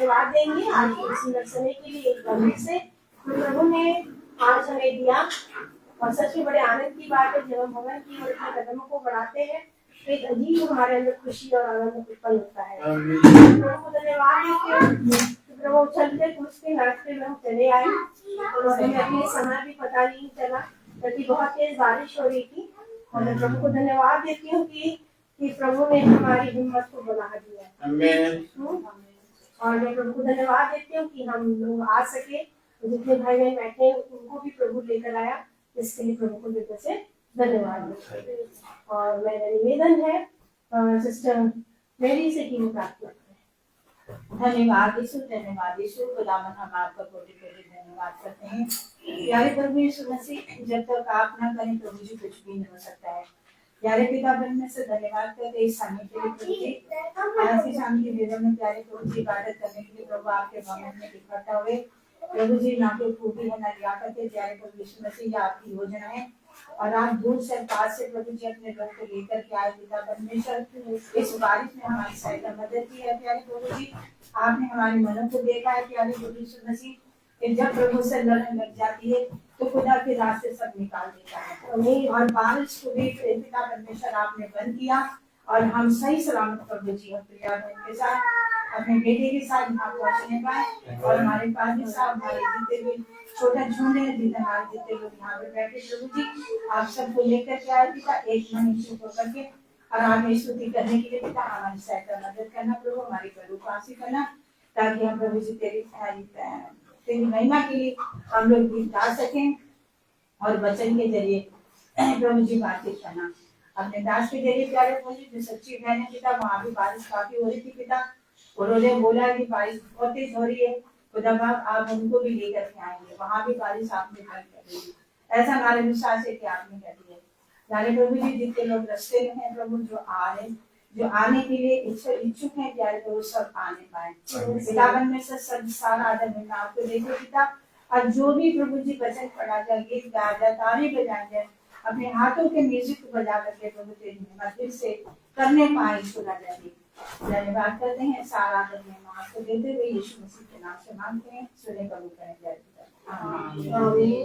धन्यवाद देंगे आज के सुंदर समय के लिए एकदम से प्रभु ने आज हमें दिया। और सच में बड़े आनंद की बात है जब हम भगवान की ओर अपने कदमों को बढ़ाते हैं तो एक अजीब हमारे अंदर खुशी और आनंद उत्पन्न होता है। प्रभु को धन्यवाद देते प्रभु चलते कूदते नाचते में हम चले आए और हमें अपने समय भी पता नहीं चला क्योंकि बहुत तेज बारिश हो रही थी। और मैं प्रभु को धन्यवाद देती हूँ कि प्रभु ने हमारी हिम्मत को बढ़ा दिया। और मैं प्रभु को धन्यवाद देती हूँ कि हम लोग आ सके, जितने भाई बहन बैठे हैं उनको भी प्रभु लेकर आया, इसके लिए प्रभु को दिल से धन्यवाद। और मेरा निवेदन है सिस्टर मेरी से की प्रार्थना करें। धन्यवाद यीशु खुदावन, हम आपका कोटि कोटि धन्यवाद करते हैं। प्यारे प्रभु यीशु मसीह, जब तक आप ना करें प्रभु जी कुछ भी नहीं हो सकता है। प्यारे पिता बनने से धन्यवाद करते इस समय के लिए प्रभु जी, ऐसी शाम की वेला में प्यारे प्रभु जी इबादत करने के लिए प्रभु आपके भवन में इकट्ठा हुए प्रभु जी, ना कोई खूबी है ना लियाकत है। प्यारे प्रभु यीशु मसीह, ये आपकी योजना है और आप दूर से पास से प्रभु जी अपने लोग को लेकर के आए पिता परमेश्वर। इस बारिश में हमारी सहायता मदद की है प्यारे प्रभु जी, आपने हमारे मनों को देखा है प्यारे प्रभु यीशु मसीह कि जब प्रभु से लड़ने लग जाती है तो खुदा के रास्ते सब निकाल देता है। और बारिश को भी पिता परमेश्वर आपने बंद किया और हम सही सलामत प्रभु जी प्रिया के साथ अपने बेटे के साथ यहाँ पहुँचने पाए। और हमारे पास भी साहब हमारे जितने भी छोटा झुंड है, जितने जितने लोग यहाँ पे बैठे प्रभु जी, आप सबको लेकर के आए पिता, एक मन ईश्वर को करके और आगे स्तुति करने के लिए पिता हमारी सहायता मदद करना प्रभु, हमारी प्रभु पासी करना, ताकि हम प्रभु जी तेरी महिमा के लिए हम लोग गीत गा सकें और वचन के जरिए प्रभु जी बातचीत करना। अपने दास के जरिए प्यारे प्रभु जी, जो सच्ची बहन पिता, वहाँ भी बारिश काफी हो रही थी पिता, उन्होंने बोला कि बारिश बहुत तेज हो रही है खुदा बाप, आप उनको भी लेकर के आएंगे, वहाँ भी बारिश आपने बंद कर दी। ऐसा हमारे विश्वास है कि आपने कर दिया। प्यारे प्रभु जी, जितने लोग रास्ते में हैं प्रभु, जो आ रहे, जो आने के लिए इच्छुक हैं प्यारे प्रभु, सब आने पाए पितावन में से सब सारा आदर में आपको देखे पिता। और जो भी प्रभु जी वचन पढ़ा जाए, गीत गाया जाए, ताली बजाया जाए, अपने हाथों के म्यूजिक को बजा करके प्रभु तेरी महिमा दिल से करने पाए सुना जाए। धन्यवाद करते हैं, सारा आदर में आपको देते हुए यीशु मसीह के नाम से मांगते हैं, सुने कबूल करें। जय आमीन।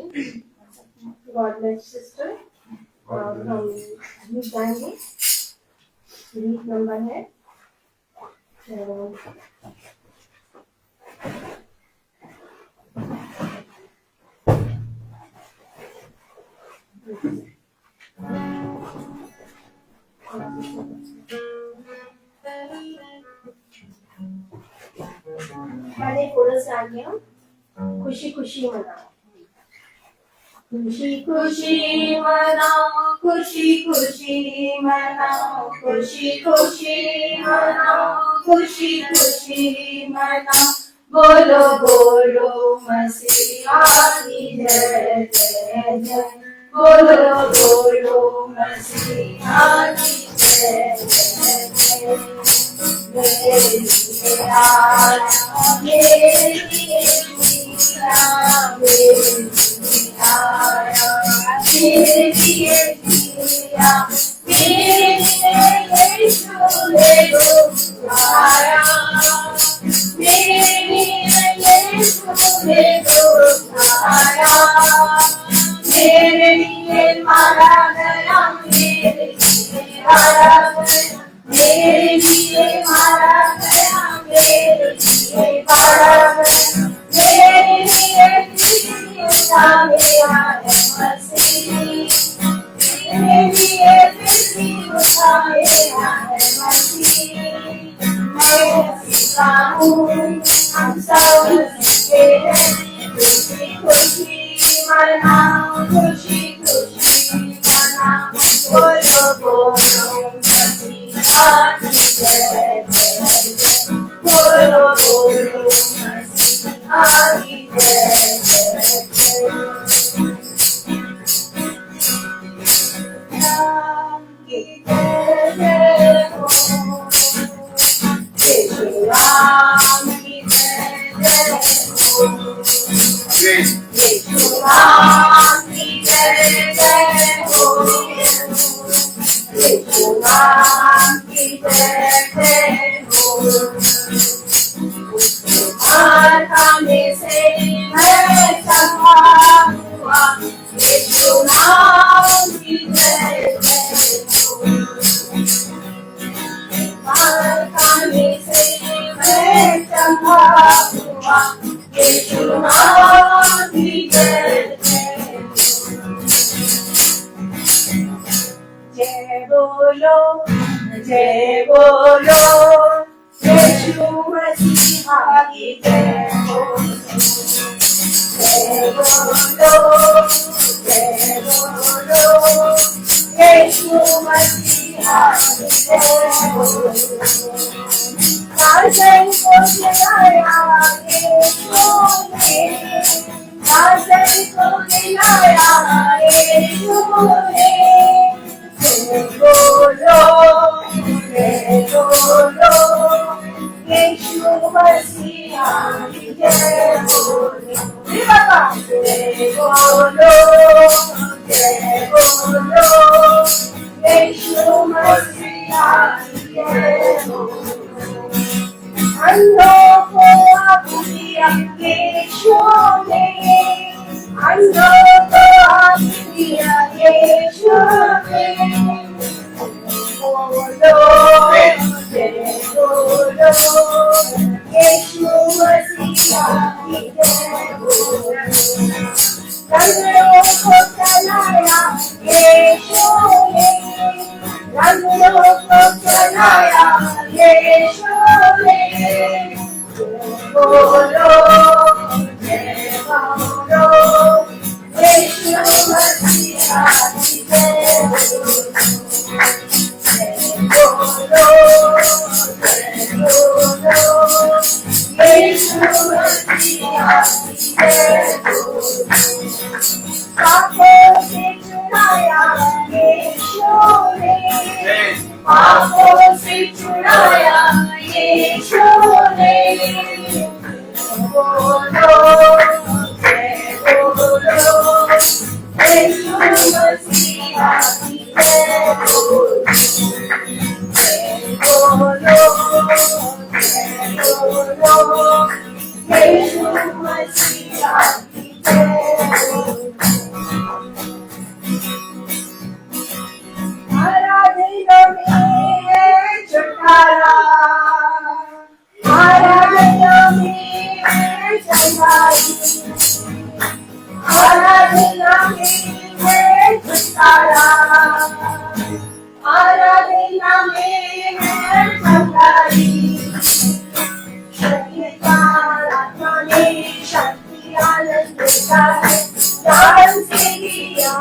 God bless sister. और हम गीत गाएंगे, गीत नंबर है पहले कोरस आ गया, खुशी खुशी मनाओ, खुशी खुशी मनाओ, खुशी खुशी मनाओ, खुशी खुशी मनाओ, खुशी खुशी मनाओ, बोलो बोलो मसीहा की जय जय जय, बोलो बोलो मसीहा की जय जय जय। मेरे लिए आया, मेरे लिए आया, मेरे लिए आया, मेरे लिए आया, मेरे लिए यीशु ने आया, मेरे लिए यीशु ने आया, मेरे लिए मारा गया, मेरे लिए मारा गया, मेरे लिए मारा गया, मेरे लिए मारा गया, मेरे लिए जीता गया है मसीह, मेरे लिए जीता गया है मसीह। मैं सीखा हूँ हम सब सीखे हैं, खुशी खुशी मनाओ, खुशी खुशी मनाओ, बोलो बोलो मसीहा की जय जय जय, बोलो बोलो मसीहा की जय जय जय। राम की जय जय हो, यीशु राम की जय जय हो, यीशु राम की जय जय हो, यीशु राम की जय जय हो। हुआ, यीशु की जय जय बोलो, जय बोलो, यीशु मसीहा की जय बोलो, जय बोलो, जय बोलो, यीशु मसीहा की जय बोलो। आसन को जलाया यीशु ने, आसन को जलाया यीशु ने, जय बोलो, जय बोलो, यीशु मसीहा की जय बोलो। जय बोलो, जय बोलो, यीशु मसीहा की जय बोलो। अंधों को आँख दिया यीशु ने, अंधों को आँख दिया यीशु ने, बोलो, जय बोलो, यीशु मसीहा की जय बोलो। लंगड़ों को चलाया यीशु ने, लंगड़ों को चलाया यीशु ने, बोलो, जय बोलो, यीशु मसीहा की जय बोलो। जय बोलो, जय बोलो, यीशु मसीहा की जय बोलो। पापों से छुड़ाया यीशु ने, पापों से छुड़ाया यीशु ने, बोलो, जय बोलो, यीशु मसीहा की जय बोलो। जय बोलो, जय बोलो, यीशु मसीहा की जय बोलो। आराधना में है छुटकारा, आराधना में है छुटकारा, आराधना में है छुटकारा, आराधना में है छुटकारी। शक्ति का आत्मा में शक्ति आनंद का है, ज्ञान से दिया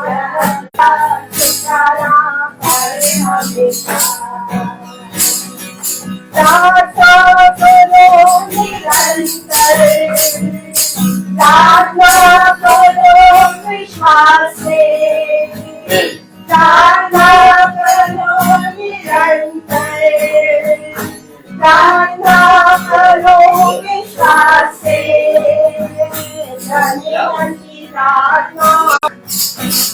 छुटकारा है हमेशा। प्रार्थना करो निरंतर, प्रार्थना करो विश्वास से, प्रार्थना करो निरंतर, प्रार्थना करो विश्वास से। धन्यवाद की प्रार्थना,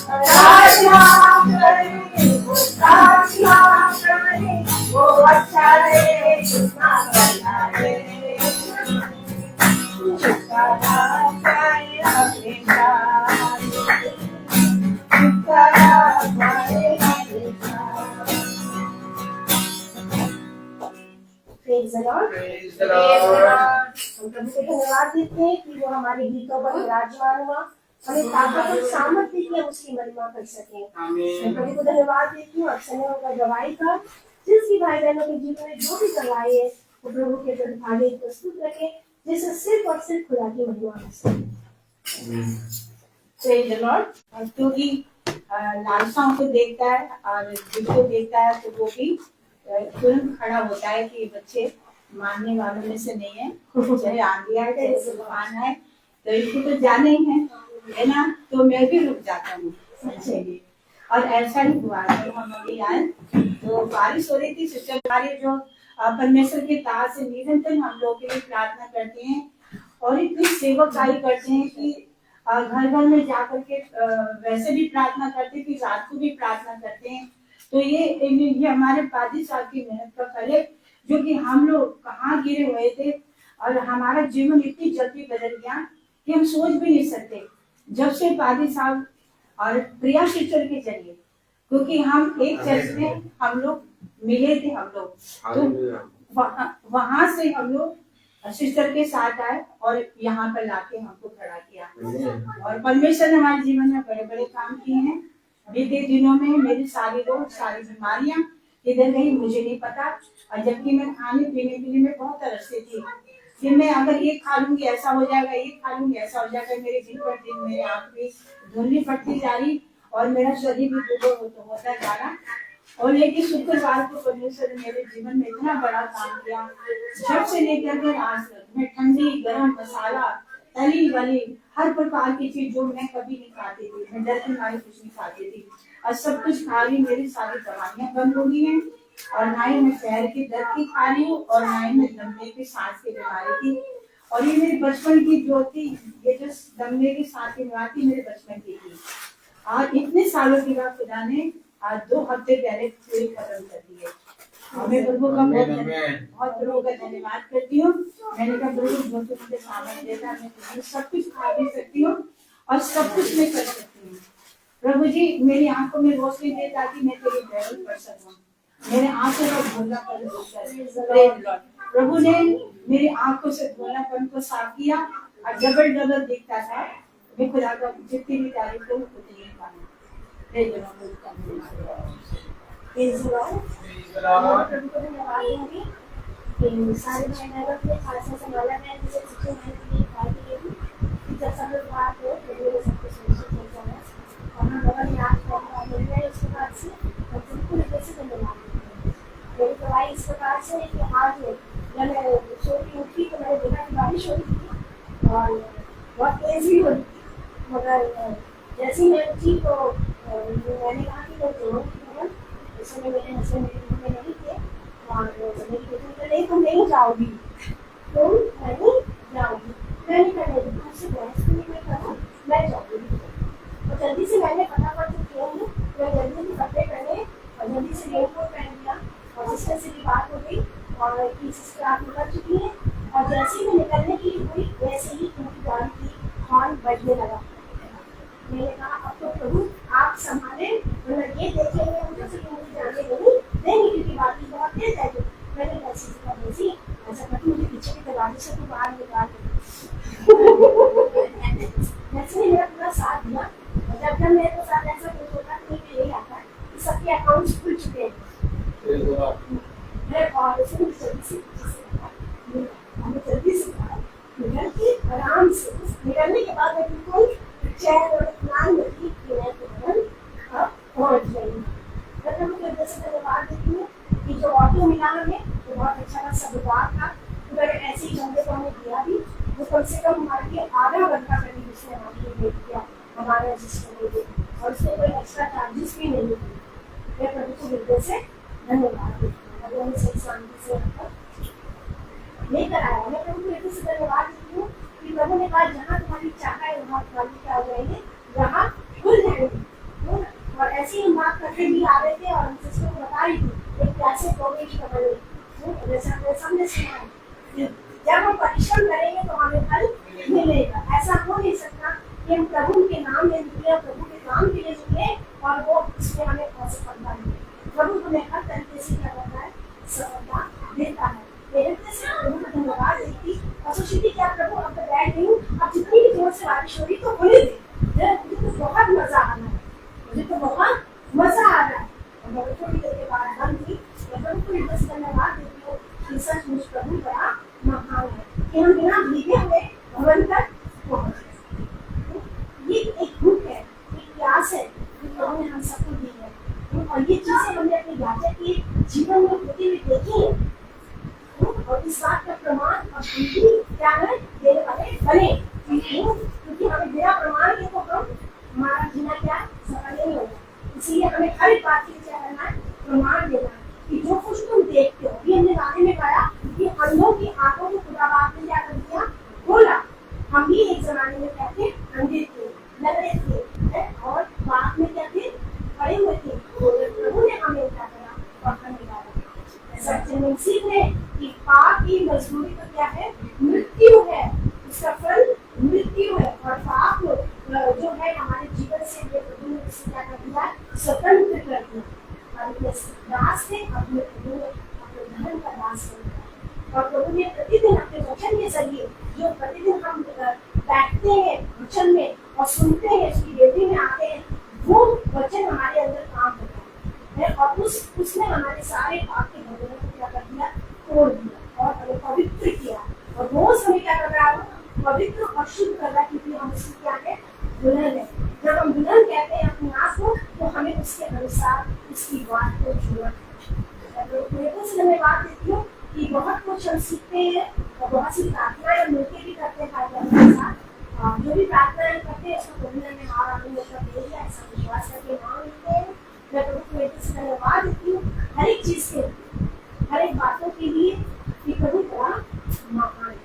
प्रार्थना करें, वो प्रार्थना करें, वो अच्छा है, जितना भला है, छुटकारा पाए हमेशा, छुटकारा पाए हमेशा। Praise the Lord. Praise the Lord. हम प्रभु को धन्यवाद देते हैं कि वो हमारे गीतों पर विराजमान हुआ, हमें ताकत और सामर्थ्य की हम उसकी महिमा कर सके। मैं प्रभु को धन्यवाद देती हूँ अक्सर का गवाही का, जिस भी भाई बहनों के जीवन में जो भी गवाही है वो प्रभु के प्रतिभागे प्रस्तुत रखे, जिससे सिर्फ और सिर्फ खुदा की महिमा कर सके। Praise the Lord. और क्योंकि लालसाओं को देखता है और जिसको देखता है तो वो भी तुरंत खड़ा होता है कि बच्चे मानने वालों में से नहीं है, चाहे आंधी आए चाहे तूफान आए, तो इसको तो जाने ही है ना, तो मैं भी रुक जाता हूँ सच्चे। और ऐसा ही हुआ जब हम अभी आए तो बारिश हो रही थी, सिस्टर हमारे जो परमेश्वर के तार से निरंतर हम लोग के लिए प्रार्थना करते हैं और इतनी सेवकाई करते हैं कि घर घर में जाकर के वैसे भी प्रार्थना करते हैं कि रात को भी प्रार्थना करते हैं। तो ये हमारे पादी साहब की मेहनत का फल है, जो कि हम लोग कहाँ गिरे हुए थे और हमारा जीवन इतनी जल्दी बदल गया कि हम सोच भी नहीं सकते। जब से पादी साहब और प्रिया सिस्टर के जरिए, क्योंकि हम एक चर्च में हम लोग मिले थे, हम लोग तो वहां से हम लोग सिस्टर के साथ आए और यहाँ पर लाके हमको खड़ा किया। और परमेश्वर ने हमारे जीवन में बड़े बड़े काम किए हैं। बीते दिनों में मेरी सारी बीमारियां इधर गई मुझे नहीं पता, और जबकि मैं खाने पीने के लिए मैं बहुत तरसती थी कि मैं अगर ये खा लूंगी ऐसा हो जाएगा, ये खा लूंगी ऐसा हो जाएगा। मेरे दिन पर दिन मेरे आंख में धुंधली पड़ती जा रही और मेरा शरीर भी दुर्बल होता जा रहा। और लेकिन शुक्रवार को परमेश्वर ने मेरे जीवन में इतना बड़ा काम किया। जब से लेकर के आज तक मैं ठंडी गरम मसाला तली वाली हर प्रकार की चीज जो मैं कभी नहीं खाती थी, मैं डर के मारे कुछ नहीं खाती थी, और सब कुछ खा रही। मेरी सारी दवाइयां बंद हो गई हैं, और ना ही मैं पैर के दर्द की खा रही हूँ, और ना ही मैं दमने की सांस की बीमारी की। और ये मेरे बचपन की जो थी, ये जो दमने की सांस की बीमारी थी मेरे बचपन की थी। आज इतने सालों के बाद खुदा ने आज 2 हफ्ते पहले पूरी खत्म कर दी है। मैं प्रभु का बहुत प्रभु का धन्यवाद करती हूँ। मैंने कहा प्रभु जो तो मुझे सामर्थ्य देता है, मैं सब कुछ खा भी सकती हूँ और सब कुछ मैं कर सकती हूँ। प्रभु जी मेरी आंखों में रोशनी दे ताकि मैं तेरी बाइबल पढ़ सकूं। मेरे आंखों का धुंधलापन दूर कर। प्रभु ने मेरी आंखों से धुंधलापन को साफ किया और डबल डबल दिखता था। मैं खुदा का जितनी भी तारीफ करूं उतनी ही कम है। प्रभु को धन्यवाद दूंगी कि सारे भाई बहनों के खास संभाला है, जिसे शिक्षा के लिए खाई के लिए भी जब सब लोग बात हो प्रभु ने सब कुछ सुनिश्चित किया है। और हम लोगों ने आज पढ़ा मिल गए उसके बाद से और बिल्कुल कैसे धन्यवाद मेरी दवाई इस प्रकार से कि आज जब मैं सो के उठी तो मैंने देखा कि बारिश हो रही थी और बहुत तेज भी हो रही थी, मगर जैसे मैं उठी तो मैंने कहा कि मैं जोड़ूंगी भवन। उस समय मेरे हस्बैंड मेरे रूम में नहीं थे और मेरी बेटी ने नहीं तुम नहीं जाओगी, तुम नहीं जाओगी। मैंने कहा नहीं तुमसे बहस भी नहीं करूँ, मैं जाऊँगी। और जल्दी से मैंने फटाफट जो किया है, मैं जल्दी से कपड़े पहने और जल्दी से रेनकोट पहन लिया और सिस्टर से भी बात हो गई और कि सिस्टर आप निकल चुकी है। और जैसे ही मैं निकलने की हुई वैसे ही उनकी गाड़ी की हॉर्न बजने लगा। मैंने कहा अब तो प्रभु आप संभाले, मतलब ये देखेंगे मुझे सिर्फ मुझे जाने नहीं क्योंकि बाकी बहुत तेज है। मैंने कैसे ऐसा करती मुझे पीछे के दरवाजे से तो बाहर निकाल वैसे ही मेरा पूरा साथ दिया। जब जब मेरे साथ ऐसा कुछ होता तो मुझे यही आता है कि सबके अकाउंट्स खुल चुके हैं और जल्दी से निकल के आराम से निकलने के बाद मैं बिल्कुल चैन और इत्मीनान में थी कि मैं तुरंत अब पहुंच गई। मैं प्रभु के वजह से धन्यवाद देती हूँ कि जो ऑटो मिला हमें वो बहुत अच्छा था, सबदार था। अगर ऐसे ही बंदे को हमें दिया भी वो कम से कम हमारे लिए आधा घंटा करीब उसने हमारे लिए वेट किया हमारे रजिस्टर में, और उसने कोई एक्स्ट्रा चार्जेस भी नहीं दिए। मैं प्रभु को हृदय से धन्यवाद देती हूँ। अगर हमें सही शांति से लेकर आया, मैं प्रभु को हृदय से धन्यवाद देती हूँ कि प्रभु ने कहा जहाँ तुम्हारी चाह है वहाँ तुम्हारी क्या हो जाएंगे, वहाँ खुल जाएंगे। और ऐसे ही हम बात करते भी आ रहे थे और हम सिस्टर को बता रही थी एक कैसे प्रॉब्लम की खबर जैसे हमने समझे सुना है जब हम परिश्रम करेंगे तो हमें फल मिलेगा। ऐसा हो नहीं सकता कि हम प्रभु के नाम में निकले, प्रभु के नाम के लिए निकले और वो उसमें हमें असफलता मिले। प्रभु हमें हर तरीके से क्या करता है, सफलता देता है। मेरे से प्रभु को धन्यवाद देती और सोचती थी क्या प्रभु अब तो बैठ गई हूँ, अब जितनी भी जोर से बारिश हो रही तो होने दे, मुझे तो बहुत मजा आ रहा है, मुझे तो बहुत मजा आ रहा है। और थोड़ी देर के बाद बंद थी। प्रभु को हृदय से धन्यवाद देती हूँ कि सचमुच प्रभु बड़ा महान है कि हम बिना भीगे हुए भवन तक पहुँच गए। ये एक भूख है, एक प्यास है कि प्रभु ने हम सबको दी है और ये चीजें हमने अपने याजक के जीवन में होती हुई देखी है। और इस बात का प्रमाण और क्या है देने वाले बने, क्योंकि हमें बिना प्रमाण के तो हम हमारा जीना क्या सफल नहीं होगा। इसलिए हमें हर एक बात की क्या करना है, प्रमाण देना है कि जो कुछ तुम देखते हो। ये हमने गाने में गाया कि अंधों की आंखों को खुदा बाप ने क्या कर दिया, खोला। हम भी एक जमाने में क्या थे, अंधे थे, लग रहे थे और बाप में क्या थे, पड़े हुए थे। प्रभु ने हमें क्या करा और हमें निकाला। सच्चे सीखने कि पाप की मजदूरी तो क्या है, मृत्यु है, उसका फल मृत्यु है। और पाप जो है हमारे जीवन से प्रभु ने क्या कर दिया, स्वतंत्र कर दिया। अपने दास थे, अपने धर्म का दास कर दिया। और प्रभु ने प्रतिदिन अपने वचन क्या कर रहा हूँ, पवित्र और शुद्ध कर रहा है, क्योंकि हम उसकी क्या है, दुल्हन है। जब हम दुल्हन कहते हैं अपनी आँख को, तो हमें उसके अनुसार उसकी बात को छूना। तो मैं कुछ धन्यवाद देती हूँ कि बहुत कुछ हम सीखते हैं और बहुत सी प्रार्थनाएं मिलकर भी करते हैं भाई के साथ। जो भी प्रार्थनाएं करते हैं उसको प्रभु ने हमारा हमेशा दे दिया, ऐसा विश्वास करके मांगते हैं। मैं प्रभु को एक धन्यवाद देती हूँ हर एक चीज के, हर एक बातों के लिए कि प्रभु बड़ा महान है।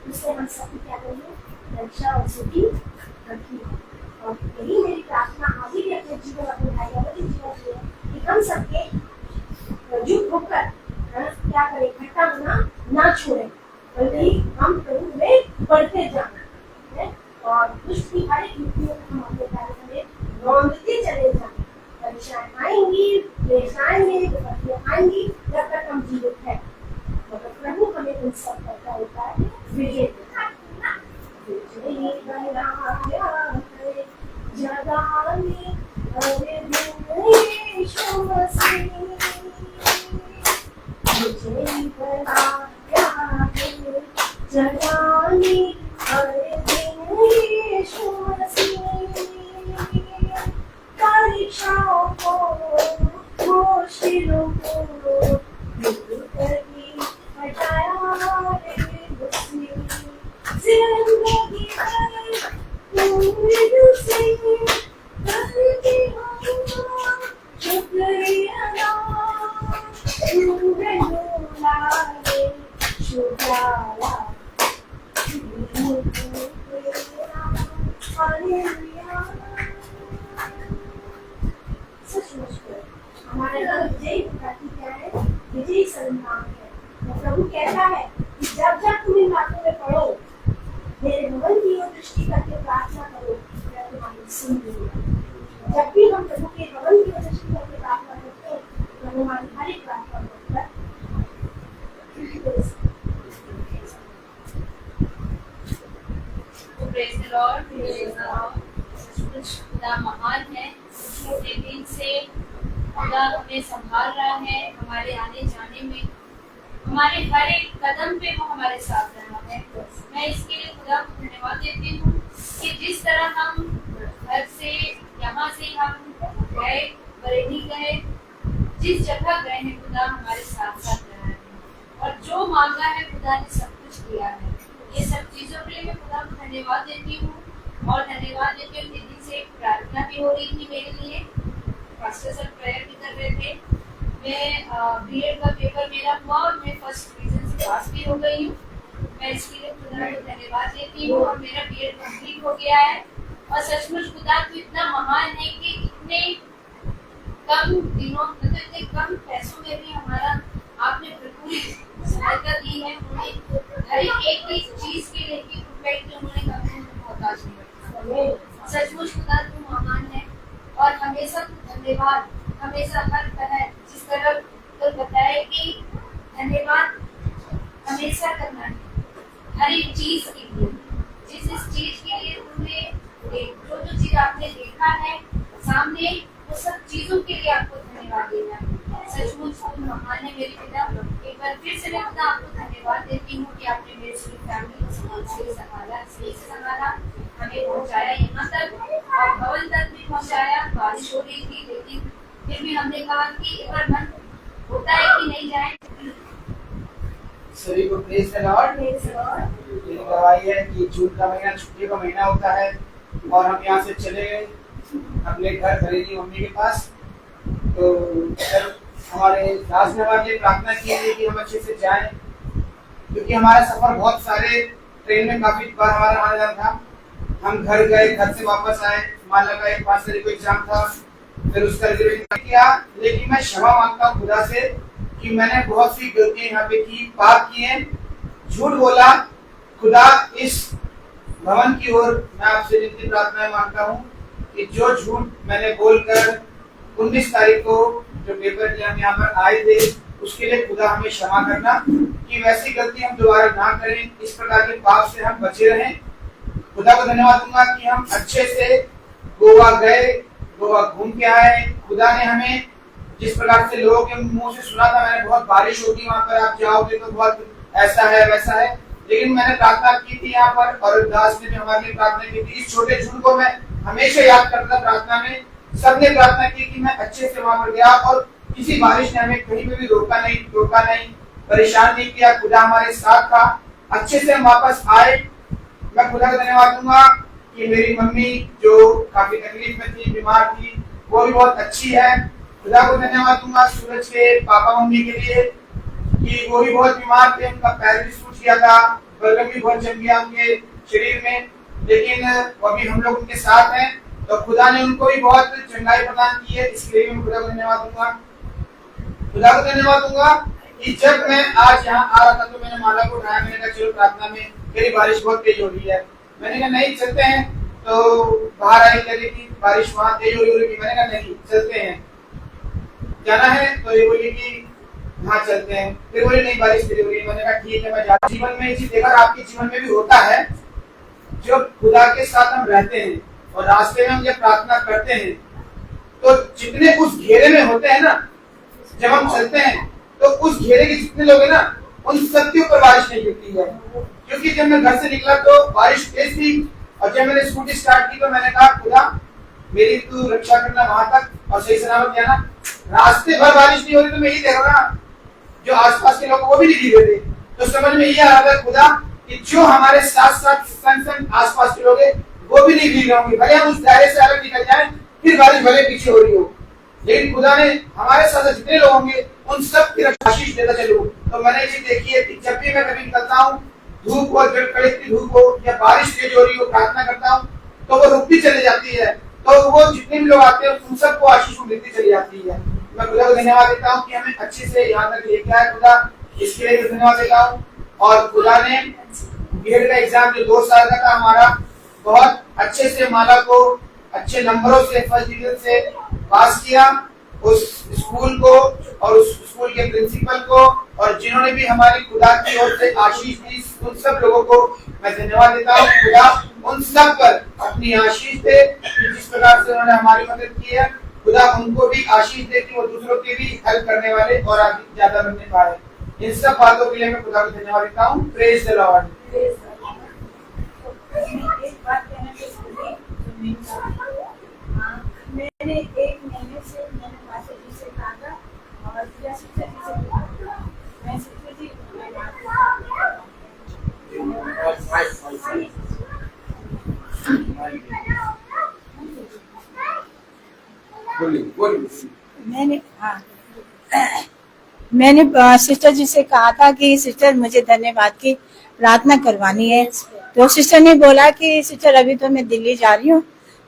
उससे हम सभी क्या करेंगे, रक्षा और सुखी रखिए। और यही मेरी प्रार्थना आगे भी अपने जीवन, अपने भाई बहनों के जीवन में है कि हम सबके जुट होकर क्या करें, इकट्ठा होना ना छोड़े, बल्कि हम प्रभु में बढ़ते जाना है और दुष्ट की हर एक युक्तियों को हम अपने कार्य में रौंदते चले जाएं। परीक्षाएं आएंगी, क्लेश आएंगे, विपत्तियां आएंगी, जब तक हम जीवित हैं, मगर प्रभु हमें उन सब करता होता है विजय देता है। जगाने हरे दिन यीशु मसीह, मुझे बनाया है। जगाने हरे दिन यीशु मसीह, परीक्षाओं को, मुश्किलों को दूर करके हटाया है मुझसे। जिंदगी भर पूरे दिल से करती हूँ शुक्रिया, तू है लाए शुक्राला, हालेलुया। सचमुच हमारे घर विजयी प्रति क्या है, विजयी संतान है। तो प्रभु कहता है कि जब जब तुम इन बातों में पढ़ो, मेरे भवन की ओर दृष्टि करके प्रार्थना करो, मैं तुम्हारी सुन लूंगा। जब भी हम प्रभु के भवन की ओर दृष्टि करके प्रार्थना करते हैं, प्रभु हमारी हर एक प्रार्थना को प्रेज़ द लॉर्ड। खुदा महान है, छोटे दिन से खुदा हमें संभाल रहा है, हमारे आने जाने में, हमारे हर एक कदम पे वो हमारे साथ रहा है। मैं इसके लिए खुदा को धन्यवाद देती हूँ कि जिस तरह हम घर से, यहाँ से हम गए, बरेली गए, जिस जगह गए हैं, खुदा हमारे साथ साथ रहा है और जो मांगा है खुदा ने सब कुछ किया है। ये सब चीजों के लिए मैं खुदा को धन्यवाद देती हूँ और धन्यवाद देती हूँ। दीदी से प्रार्थना भी हो रही थी मेरे लिए, पास्टर सर प्रेयर भी कर रहे थे। मैं बीएड का पेपर मेरा हुआ और मैं फर्स्ट डिवीजन से पास भी हो गई हूँ। मैं इसके लिए खुदा को धन्यवाद देती हूँ और मेरा बीएड कंप्लीट हो गया है। और सचमुच खुदा तो इतना महान है कि इतने कम दिनों, मतलब इतने कम पैसों में भी हमारा आपने बिल्कुल सहायता दी है। उन्हें हर एक चीज के लिए कि रुपए की उन्होंने कभी मोहताज नहीं रखा। सचमुच खुदा तू महान है और हमेशा धन्यवाद, हमेशा हर तरह, जिस तरह तो बताया कि धन्यवाद हमेशा करना है हर एक चीज के लिए। जिस चीज के लिए तुमने जो चीज आपने देखा है सामने, वो सब चीजों के लिए आपको धन्यवाद देना है। सचमुच महान है मेरे पिता। एक बार फिर से मैं खुदा आपको धन्यवाद देती हूँ कि आपने मेरी पूरी फैमिली को सही से संभाला, हमें पहुँचाया यहाँ तक और भवन तक भी पहुँचाया। बारिश हो रही थी लेकिन फिर भी हमने कहा कि एक बार मन होता है कि नहीं जाए। सभी को प्रेज़ द लॉर्ड। ये गवाही है कि जून का महीना छुट्टी का महीना होता है और हम यहाँ से चले गए अपने घर बरेली मम्मी के पास। तो हमारे राजनवाब ने प्रार्थना की है कि हम अच्छे से जाएं, क्योंकि हमारा सफर बहुत सारे ट्रेन में काफी बार हमारा आना जाना था। हम घर गए, घर से वापस आए, माला का एक 5 तारीख को एग्जाम था, फिर उसका रिजर्वेशन किया। लेकिन मैं क्षमा मांगता हूँ खुदा से कि मैंने बहुत सी गलतियां यहाँ पे की, पाप किए, झूठ बोला। खुदा इस भवन की ओर मैं आपसे जितनी प्रार्थनाएं मांगता हूँ कि जो झूठ मैंने बोलकर 19 तारीख को जो पेपर के हम यहाँ पर आए थे, उसके लिए खुदा हमें क्षमा करना कि वैसी गलती हम दोबारा ना करें, इस प्रकार के पाप से हम बचे रहें। खुदा को धन्यवाद दूंगा कि हम अच्छे से गोवा गए, गोवा घूम के आए। खुदा ने हमें जिस प्रकार से लोगों के मुंह से सुना था, मैंने बहुत बारिश होगी वहां पर, आप जाओगे तो बहुत ऐसा है वैसा है, लेकिन मैंने प्रार्थना की थी यहाँ पर, और दास ने भी हमारे लिए प्रार्थना की थी। इस छोटे झूठ को मैं हमेशा याद करता था प्रार्थना में। सबने प्रार्थना की कि मैं अच्छे से वहां पर गया, और किसी बारिश ने हमें कहीं पे भी रोका नहीं, परेशान नहीं किया। खुदा हमारे साथ था, अच्छे से हम वापस आए। मैं खुदा का धन्यवाद दूंगा कि मेरी मम्मी जो काफी तकलीफ में थी, बीमार थी, वो भी बहुत अच्छी है। खुदा को धन्यवाद दूंगा सूरज के पापा मम्मी के लिए कि वो भी बहुत बीमार थे, उनका पैर भी सूज गया था, बलगम भी बहुत जम गया उनके शरीर में, लेकिन अभी हम लोग उनके साथ हैं। तो खुदा ने उनको भी बहुत चंगाई प्रदान की है, इसलिए मैं खुदा को धन्यवाद दूंगा। खुदा को धन्यवाद दूंगा कि जब मैं आज यहाँ आ रहा था तो मैंने माला को उठाया। मैंने कहा चलो प्रार्थना में, मेरी बारिश बहुत तेज हो रही है। मैंने कहा नहीं चलते हैं, तो बाहर आई कह रही थी बारिश वहां तेज हो रही थी। मैंने कहा नहीं चलते हैं, जाना है। तो ये बोली कि हाँ चलते हैं। फिर बोली नहीं बारिश तेज हो रही है। मैंने कहा ठीक है मैं जा। जीवन में इसी देखा आपके जीवन में भी होता है, जब खुदा के साथ हम रहते हैं और रास्ते में हम जब प्रार्थना करते हैं, तो जितने उस घेरे में होते हैं ना, जब हम चलते हैं तो उस घेरे के जितने लोग हैं ना, उन सबके ऊपर बारिश नहीं गिरती है। क्योंकि जब मैं घर से निकला तो बारिश तेज थी, और जब मैंने स्कूटी स्टार्ट की तो मैंने कहा खुदा मेरी तू रक्षा करना वहां तक और सही सलामत जाना। रास्ते भर बारिश नहीं हो रही तो मैं ये देख रहा, जो आसपास के लोग वो भी नहीं गिर रहे थे। तो समझ में ये आ रहा था खुदा कि जो हमारे साथ साथ संग आसपास के लोग हैं वो भी नहीं भीग होंगे, भले हम उस दायरे से अलग निकल जाएं, फिर बारिश भले पीछे हो रही हो, लेकिन खुदा ने हमारे साथ जितने लोग होंगे उन सब की आशीष देता चलो। तो मैंने ये देखी है कि जब भी मैं कभी निकलता हूँ, धूप हो, जब कड़कती धूप हो या बारिश तेज हो रही हो, प्रार्थना करता हूँ तो वो रुकती चली जाती है। तो वो जितने भी लोग आते हैं उन सबको आशीष मिलती चली जाती है। मैं खुदा को धन्यवाद देता हूँ कि हमें अच्छे से यहाँ तक लेके आया। खुदा इसके लिए धन्यवाद देता हूँ। और खुदा ने बीएड का एग्जाम जो 2 साल का था हमारा, बहुत अच्छे से माला को अच्छे नंबरों से फर्स्ट डिवीजन से पास किया। उस स्कूल को और उस स्कूल के प्रिंसिपल को और जिन्होंने भी हमारी खुदा की ओर से आशीष दी, उन सब लोगों को मैं धन्यवाद देता हूँ। खुदा उन सब पर अपनी आशीष दे, जिस प्रकार से उन्होंने हमारी मदद की है। खुदा उनको भी आशीष दे कि वो दूसरों की भी हेल्प करने वाले और आगे ज्यादा बनने पाए। इन सब बातों के लिए मैं खुदा को धन्यवाद देता हूँ। Praise the Lord. एक बात कहना चाहूंगी, मैंने 1 महीने से मैंने माता जी से कहा था और प्रिया सिस्टर जी से कहा था, मैं सिस्टर जी मैंने सिस्टर जी से कहा था कि सिस्टर मुझे धन्यवाद की प्रार्थना करवानी है। तो सिस्टर ने बोला कि सिस्टर अभी तो मैं दिल्ली जा रही हूँ।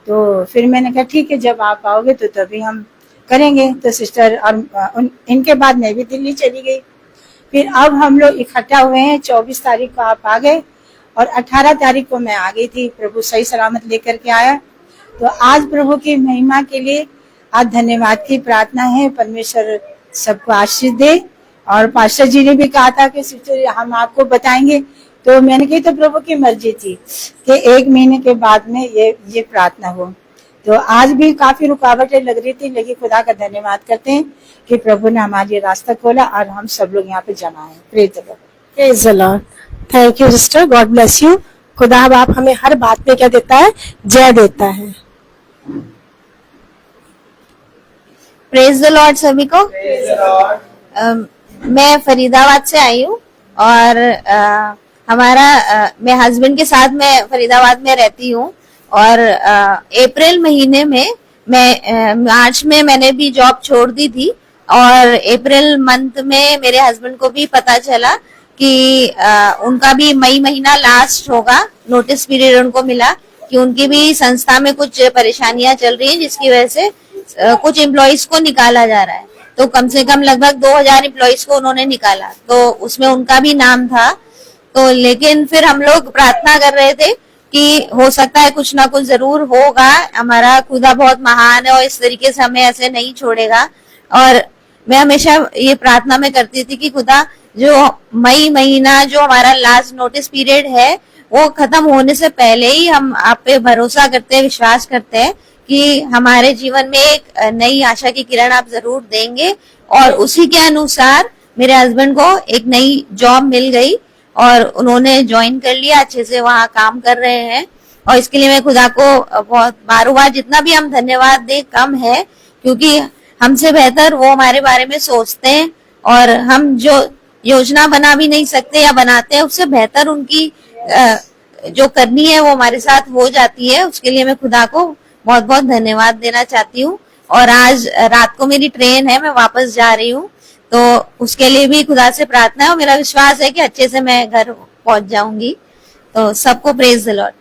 तो फिर मैंने कहा ठीक है, जब आप आओगे तो तभी हम करेंगे। तो सिस्टर और इनके बाद मैं भी दिल्ली चली गई। फिर अब हम लोग इकट्ठा हुए हैं। 24 तारीख को आप आ गए और 18 तारीख को मैं आ गई थी। प्रभु सही सलामत लेकर के आया। तो आज प्रभु की महिमा के लिए आज धन्यवाद की प्रार्थना है। परमेश्वर सबको आशीष दे। और पास्टर जी ने भी कहा था कि सिस्टर हम आपको बताएंगे, तो मैंने कही तो प्रभु की मर्जी थी कि 1 महीने के बाद में ये प्रार्थना हो। तो आज भी काफी रुकावटें लग रही थी, लेकिन खुदा का धन्यवाद करते हैं कि प्रभु ने हमारे रास्ता खोला और हम सब लोग यहाँ पे जमा है। Praise the Lord. Thank you sister, God bless you. खुदा बाप हमें हर बात में क्या देता है? जय देता है। प्रेज द लॉर्ड सभी को। मैं फरीदाबाद से आई हूँ और मैं हस्बैंड के साथ मैं फरीदाबाद में रहती हूँ। और अप्रैल महीने में मार्च में मैंने भी जॉब छोड़ दी थी। और अप्रैल मंथ में मेरे हस्बैंड को भी पता चला कि उनका भी मई महीना लास्ट होगा। नोटिस पीरियड उनको मिला कि उनकी भी संस्था में कुछ परेशानियां चल रही हैं, जिसकी वजह से कुछ एम्प्लॉइज को निकाला जा रहा है। तो कम से कम लगभग 2000 एम्प्लॉइज को उन्होंने निकाला। तो उसमें उनका भी नाम था। तो लेकिन फिर हम लोग प्रार्थना कर रहे थे कि हो सकता है कुछ ना कुछ जरूर होगा। हमारा खुदा बहुत महान है और इस तरीके से हमें ऐसे नहीं छोड़ेगा। और मैं हमेशा ये प्रार्थना में करती थी कि खुदा जो मई महीना जो हमारा लास्ट नोटिस पीरियड है वो खत्म होने से पहले ही हम आप पे भरोसा करते हैं, विश्वास करते हैं कि हमारे जीवन में एक नई आशा की किरण आप जरूर देंगे। और उसी के अनुसार मेरे हस्बैंड को एक नई जॉब मिल गई और उन्होंने ज्वाइन कर लिया, अच्छे से वहाँ काम कर रहे हैं। और इसके लिए मैं खुदा को बहुत बार जितना भी हम धन्यवाद दें कम है, क्योंकि हमसे बेहतर वो हमारे बारे में सोचते हैं और हम जो योजना बना भी नहीं सकते या बनाते हैं उससे बेहतर उनकी जो करनी है वो हमारे साथ हो जाती है। उसके लिए मैं खुदा को बहुत बहुत धन्यवाद देना चाहती हूँ। और आज रात को मेरी ट्रेन है, मैं वापस जा रही हूँ, तो उसके लिए भी खुदा से प्रार्थना है और मेरा विश्वास है कि अच्छे से मैं घर पहुंच जाऊंगी। तो सबको प्रेज द लॉर्ड।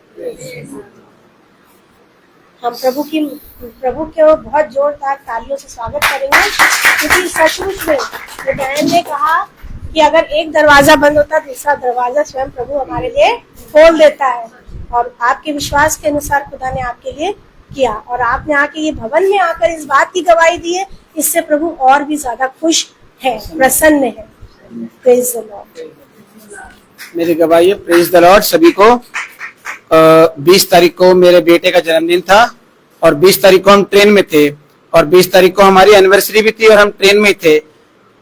हम प्रभु के बहुत जोरदार तालियों से स्वागत करेंगे, क्योंकि सचमुच में ये बहन ने कहा कि अगर एक दरवाजा बंद होता है दूसरा दरवाजा स्वयं प्रभु हमारे लिए खोल देता है। और आपके विश्वास के अनुसार खुदा ने आपके लिए किया और आपने आके ये भवन में आकर इस बात की गवाही दी है, इससे प्रभु और भी ज्यादा खुश है, प्रसन्न है। Praise the Lord. मेरी गवाही है, प्रेज द लॉर्ड सभी को। 20 तारीख को मेरे बेटे का जन्मदिन था और 20 तारीख को हम ट्रेन में थे और 20 तारीख को हमारी एनिवर्सरी भी थी और हम ट्रेन में थे।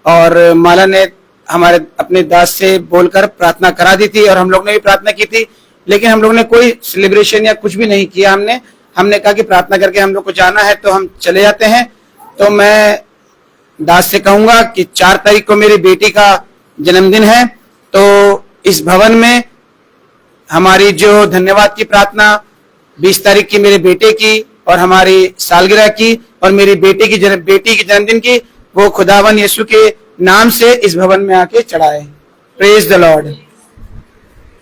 और माला ने हमारे अपने दास से बोलकर प्रार्थना करा दी थी और हम लोग ने भी प्रार्थना की थी, लेकिन हम लोग ने कोई सेलिब्रेशन या कुछ भी नहीं किया। हमने कहा कि प्रार्थना करके हम लोग को जाना है तो हम चले जाते हैं। तो मैं दास से कहूंगा कि 4 तारीख को मेरी बेटी का जन्मदिन है, तो इस भवन में हमारी जो धन्यवाद की प्रार्थना 20 तारीख की मेरे बेटे की और हमारी सालगिरह की और मेरी बेटी की जन्मदिन की, वो खुदावन यीशु के नाम से इस भवन में आके चढ़ाए। Praise the Lord.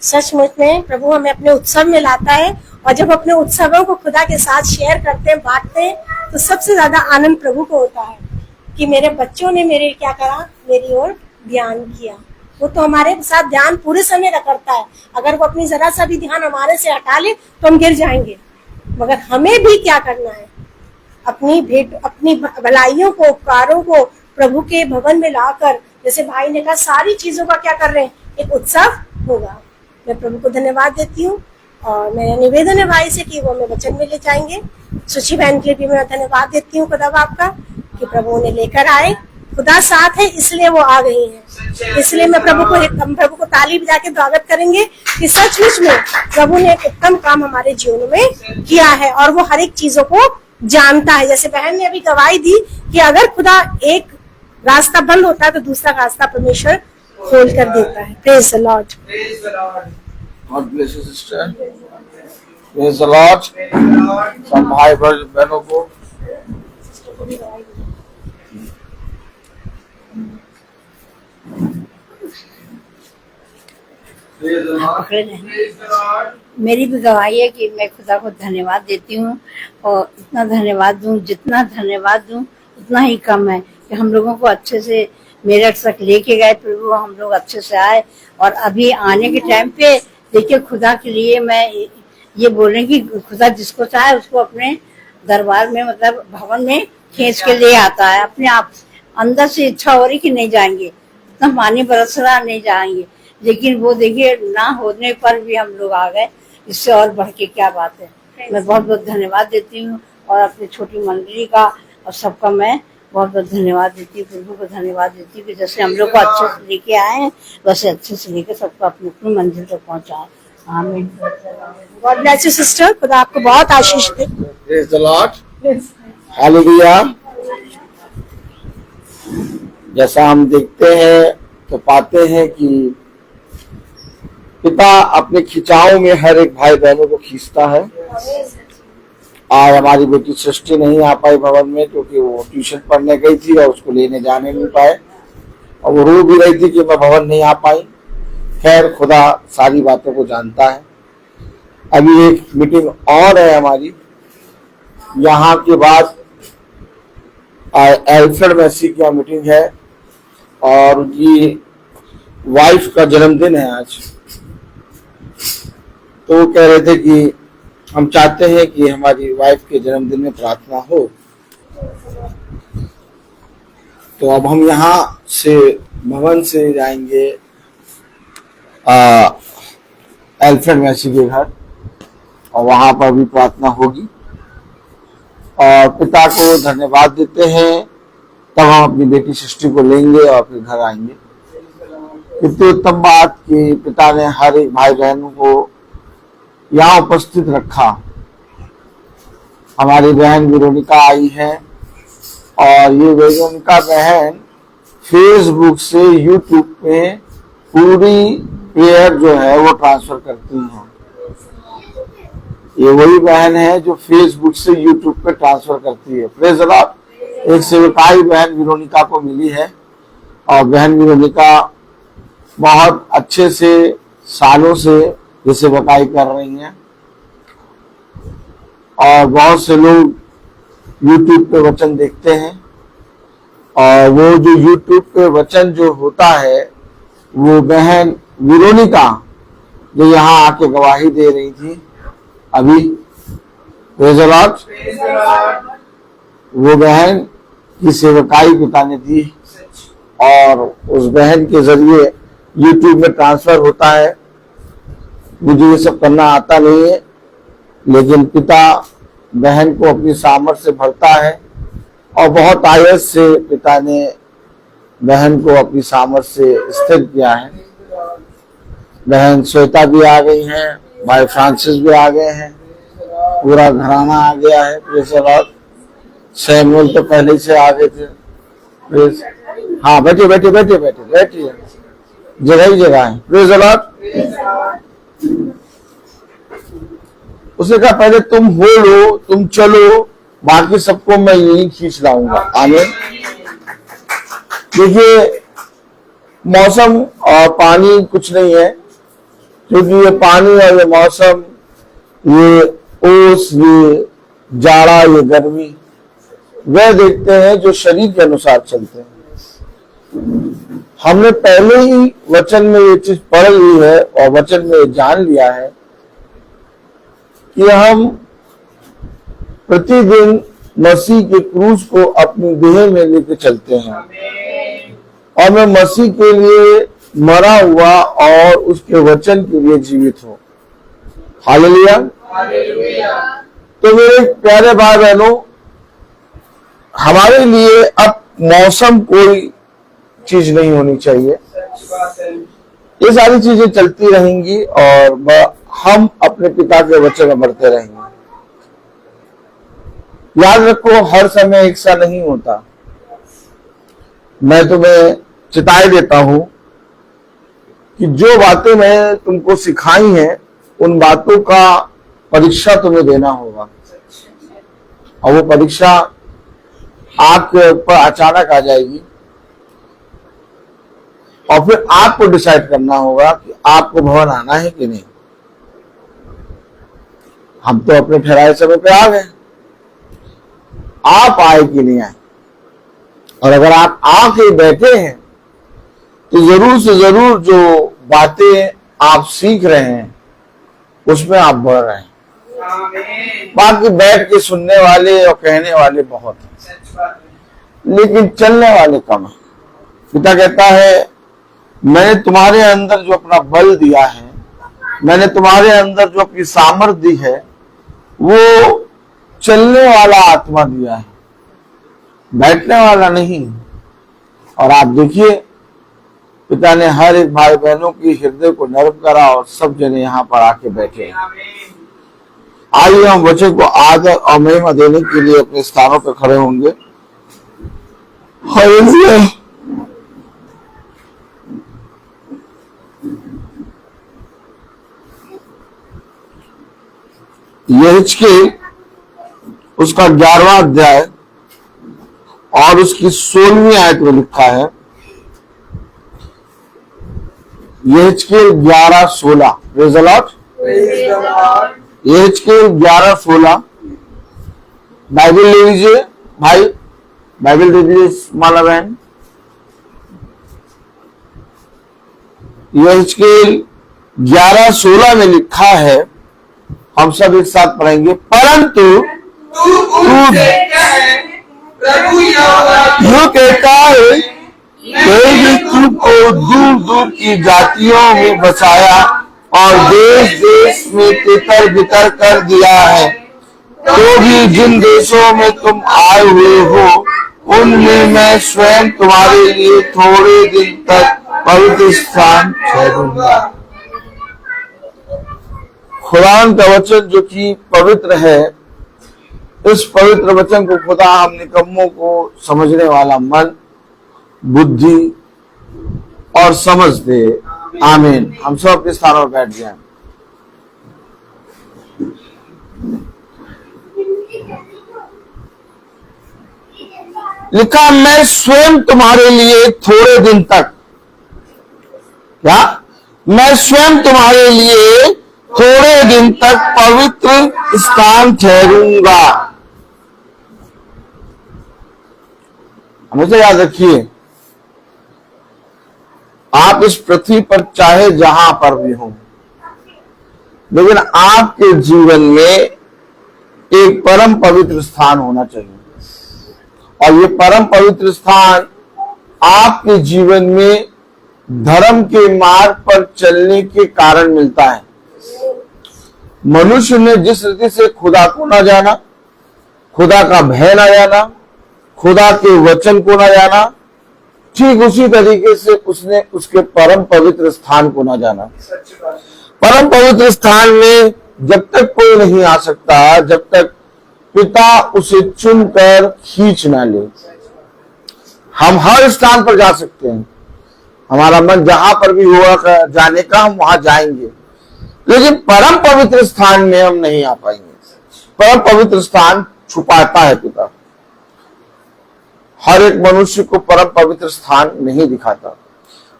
सचमुच में प्रभु हमें अपने उत्सव में लाता है और जब अपने उत्सवों को खुदा के साथ शेयर करते हैं, बांटते हैं, तो सबसे ज्यादा आनंद प्रभु को होता है कि मेरे बच्चों ने मेरे क्या करा, मेरी ओर ध्यान किया। वो तो हमारे साथ ध्यान पूरे समय का करता है। अगर वो अपनी जरा सा भी ध्यान हमारे से हटा ले तो हम गिर जाएंगे, मगर हमें भी क्या करना है, अपनी भलाइयों को, उपकारों को प्रभु के भवन में लाकर, जैसे भाई ने कहा, सारी चीजों का क्या कर रहे हैं, एक उत्सव होगा। मैं प्रभु को धन्यवाद देती हूँ और मेरा निवेदन है भाई से कि वो हमें वचन में ले जाएंगे। सुची बहन के लिए भी मैं धन्यवाद देती हूँ खुदा बाप का कि प्रभु उन्हें लेकर आए। खुदा साथ है इसलिए वो आ गई हैं। इसलिए मैं हम प्रभु को ताली बजा के स्वागत करेंगे कि सचमुच में प्रभु ने एक उत्तम काम हमारे जीवन में किया है और वो हर एक चीजों को जानता है। जैसे बहन ने अभी गवाही दी कि अगर खुदा एक रास्ता बंद होता है तो दूसरा रास्ता परमेश्वर खोल कर देता है। Praise the Lord. God bless you, sister. Praise the Lord. सब भाई बहनों को मेरी भी गवाही है कि मैं खुदा को धन्यवाद देती हूँ और इतना धन्यवाद दूँ, जितना धन्यवाद दूँ उतना ही कम है कि हम लोगों को अच्छे से मेरठ तक लेके गए प्रभु, हम लोग अच्छे से आए। और अभी आने के टाइम पे देखिए, खुदा के लिए मैं ये बोल रही कि खुदा जिसको चाहे उसको अपने दरबार में, मतलब भवन में खींच के ले आता है। अपने आप अंदर से इच्छा हो रही कि नहीं जाएंगे, इतना पानी बरस रहा, नहीं जाएंगे, लेकिन वो देखिए ना होने पर भी हम लोग आ गए। इससे और बढ़ के क्या बात है। मैं बहुत बहुत धन्यवाद देती हूँ और अपनी छोटी मंडली का और सबका मैं बहुत बहुत धन्यवाद देती हूँ। प्रभु को धन्यवाद देती हूँ कि जैसे हम लोग को अच्छे से लेके आए हैं वैसे अच्छे से लेके सबको अपनी अपनी मंजिल तक पहुँचाए। आमीन। God bless you sister. खुदा आपको बहुत आशीष दे। Praise the Lord. हालेलुया। जैसा हम देखते हैं तो पाते हैं कि पिता अपने खिंचाव में हर एक भाई बहनों को खींचता है। आज हमारी बेटी सृष्टि नहीं आ पाई भवन में क्योंकि वो ट्यूशन पढ़ने गई थी और उसको लेने जाने नहीं पाए और वो रो भी रही थी कि मैं भवन नहीं आ पाई। खैर, खुदा सारी बातों को जानता है। अभी एक मीटिंग और है हमारी यहाँ के बाद, एल्फ्रेड मैसी की मीटिंग है और उनकी वाइफ का जन्मदिन है आज। तो वो कह रहे थे कि हम चाहते हैं कि हमारी वाइफ के जन्मदिन में प्रार्थना हो। तो अब हम यहाँ से भवन से जाएंगे एल्फ्रेड मैसी के घर और वहां पर भी प्रार्थना होगी और पिता को धन्यवाद देते हैं। तब हम अपनी बेटी सृष्टि को लेंगे और फिर घर आएंगे। कितनी उत्तम बात कि पिता ने हर एक भाई बहनों को यहाँ उपस्थित रखा। हमारी बहन वेरोनिका आई है और ये वेरोनिका बहन फेसबुक से यूट्यूब पे पूरी प्रेयर जो है वो ट्रांसफर करती हैं। ये वही बहन है जो फेसबुक से यूट्यूब पे ट्रांसफर करती है। Praise the Lord. एक सेविकाई बहन वेरोनिका को मिली है और बहन वेरोनिका बहुत अच्छे से सालों से ये सेवकाई कर रही हैं और बहुत से लोग यूट्यूब पे वचन देखते हैं और वो जो यूट्यूब पे वचन जो होता है वो बहन वेरोनिका जो यहाँ आके गवाही दे रही थी अभी, प्रेज़ द लॉर्ड, वो बहन की सेवकाई पिता ने दी और उस बहन के जरिए यूट्यूब में ट्रांसफर होता है। मुझे ये सब करना आता नहीं है, लेकिन पिता बहन को अपनी सामर्थ्य से भरता है और बहुत आयत से पिता ने बहन को अपनी सामर्थ्य से स्थिर किया है। बहन श्वेता भी आ गई हैं, भाई फ्रांसिस भी आ गए हैं, पूरा घराना आ गया है। Praise the Lord. सैमुअल तो पहले ही से आ गए थे। प्रेज़, हाँ बैठिए बैठिए बैठिए बैठिए बैठिए, जगह ही जगह है। Praise the Lord. उसने कहा पहले तुम हो लो, तुम चलो, बाकी सबको मैं यही खींच लाऊंगा। आमीन। देखिए मौसम और पानी कुछ नहीं है, क्योंकि ये पानी और ये मौसम, ये ओस, ये जाड़ा, ये गर्मी, वह देखते हैं जो शरीर के अनुसार चलते हैं। हमने पहले ही वचन में ये चीज पढ़ ली है और वचन में जान लिया है कि हम प्रतिदिन मसीह के क्रूज को अपनी देह में लेके चलते हैं और मैं मसीह के लिए मरा हुआ और उसके वचन के लिए जीवित हूं। हालेलुया। तो मेरे प्यारे भाई बहनों, हमारे लिए अब मौसम कोई चीज नहीं होनी चाहिए। ये सारी चीजें चलती रहेंगी और हम अपने पिता के वचन में बढ़ते रहेंगे। याद रखो, हर समय एक सा नहीं होता। मैं तुम्हें चिताई देता हूं कि जो बातें मैं तुमको सिखाई हैं उन बातों का परीक्षा तुम्हें देना होगा और वो परीक्षा आपके ऊपर अचानक आ जाएगी और फिर आपको डिसाइड करना होगा कि आपको भवन आना है कि नहीं। हम तो अपने ठहराए समय पे आ गए, आप आए कि नहीं आए। और अगर आप आके बैठे हैं तो जरूर से जरूर जो बातें आप सीख रहे हैं उसमें आप बढ़ रहे हैं। बाकी बैठ के सुनने वाले और कहने वाले बहुत हैं, लेकिन चलने वाले कम है। पिता कहता है मैंने तुम्हारे अंदर जो अपना बल दिया है, मैंने तुम्हारे अंदर जो अपनी सामर्थ्य दी है, वो चलने वाला आत्मा दिया है, बैठने वाला नहीं। और आप देखिए पिता ने हर एक भाई बहनों की हृदय को नरम करा और सब जने यहाँ पर आके बैठे। आइए हम वचन को आदर और महिमा देने के लिए अपने स्थानों पर खड़े होंगे। हालेलुया। यहेजकेल उसका 11वां अध्याय और उसकी 16वीं आयत में लिखा है। यहेजकेल 11:16। Praise the lord. यहेजकेल 11:16। बाइबल ले लीजिए भाई, बाइबल दे दीजिए माला बहन। यहेजकेल 11:16 में लिखा है, हम सब एक साथ पढ़ेंगे। परंतु यू कहता है तुमको दूर दूर की जातियों में बसाया और देश देश में तितर बितर कर दिया है। तो भी जिन देशों में तुम आए हुए हो उनमें मैं स्वयं तुम्हारे लिए थोड़े दिन तक पवित्र स्थान ठहरूंगा। खुदा का वचन जो कि पवित्र है, इस पवित्र वचन को खुदा हम निकम्मों को समझने वाला मन, बुद्धि और समझ दे। आमीन। हम सब अपने स्थानों पर बैठ जाएं। लिखा, मैं स्वयं तुम्हारे लिए थोड़े दिन तक, क्या? मैं स्वयं तुम्हारे लिए थोड़े दिन तक पवित्र स्थान ठहरूंगा। हमेशा याद रखिए, आप इस पृथ्वी पर चाहे जहां पर भी हों, लेकिन आपके जीवन में एक परम पवित्र स्थान होना चाहिए। और ये परम पवित्र स्थान आपके जीवन में धर्म के मार्ग पर चलने के कारण मिलता है। मनुष्य ने जिस रीति से खुदा को ना जाना, खुदा का भय ना जाना, खुदा के वचन को ना जाना, ठीक उसी तरीके से उसने उसके परम पवित्र स्थान को ना जाना। परम पवित्र स्थान में जब तक कोई नहीं आ सकता जब तक पिता उसे चुनकर खींच ना ले। हम हर स्थान पर जा सकते हैं, हमारा मन जहां पर भी होगा जाने का, हम वहां जाएंगे, लेकिन परम पवित्र स्थान में हम नहीं आ पाएंगे। परम पवित्र स्थान छुपाता है पिता। हर एक मनुष्य को परम पवित्र स्थान नहीं दिखाता।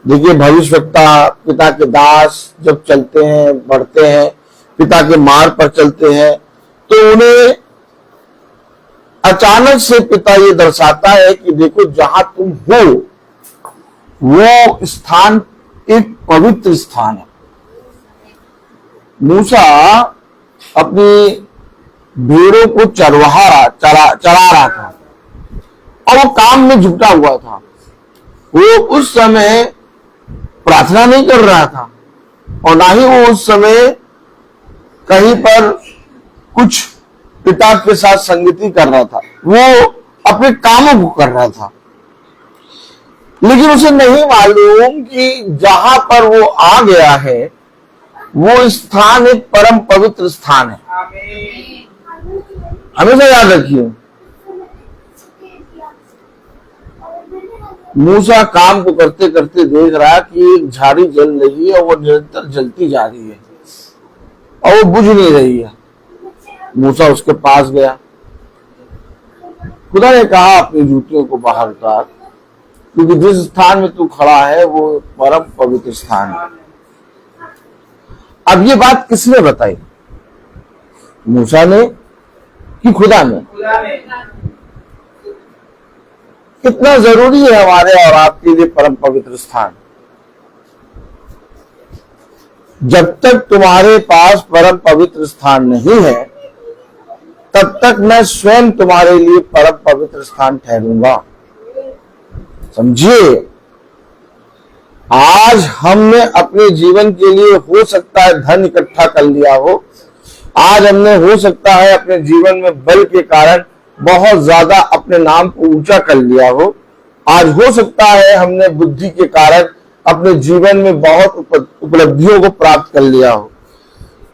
देखिए, भविष्यवक्ता, पिता के दास जब चलते हैं, बढ़ते हैं, पिता के मार्ग पर चलते हैं, तो उन्हें अचानक से पिता ये दर्शाता है कि देखो, जहां तुम हो वो स्थान एक पवित्र स्थान है। मूसा अपनी भेड़ों को चरा रहा था और वो काम में जुटा हुआ था। वो उस समय प्रार्थना नहीं कर रहा था और ना ही वो उस समय कहीं पर कुछ पिता के साथ संगति कर रहा था। वो अपने कामों को कर रहा था, लेकिन उसे नहीं मालूम कि जहां पर वो आ गया है वो स्थान एक परम पवित्र स्थान है। हमेशा याद रखिए, मूसा काम को करते करते देख रहा कि एक झाड़ी जल रही है और वो निरंतर जलती जा रही है और वो बुझ नहीं रही है। मूसा उसके पास गया। खुदा ने कहा, अपनी जूतियों को बाहर उतार, क्योंकि जिस स्थान में तू खड़ा है वो परम पवित्र स्थान है। अब ये बात किसने बताई? मूसा ने कि खुदा ने? कितना जरूरी है हमारे और आपके लिए परम पवित्र स्थान। जब तक तुम्हारे पास परम पवित्र स्थान नहीं है, तब तक मैं स्वयं तुम्हारे लिए परम पवित्र स्थान ठहरूंगा। समझिए, आज हमने अपने जीवन के लिए हो सकता है धन इकट्ठा कर लिया हो, आज हमने हो सकता है अपने जीवन में बल के कारण बहुत ज्यादा अपने नाम को ऊंचा कर लिया हो, आज हो सकता है हमने बुद्धि के कारण अपने जीवन में बहुत उपलब्धियों को प्राप्त कर लिया हो,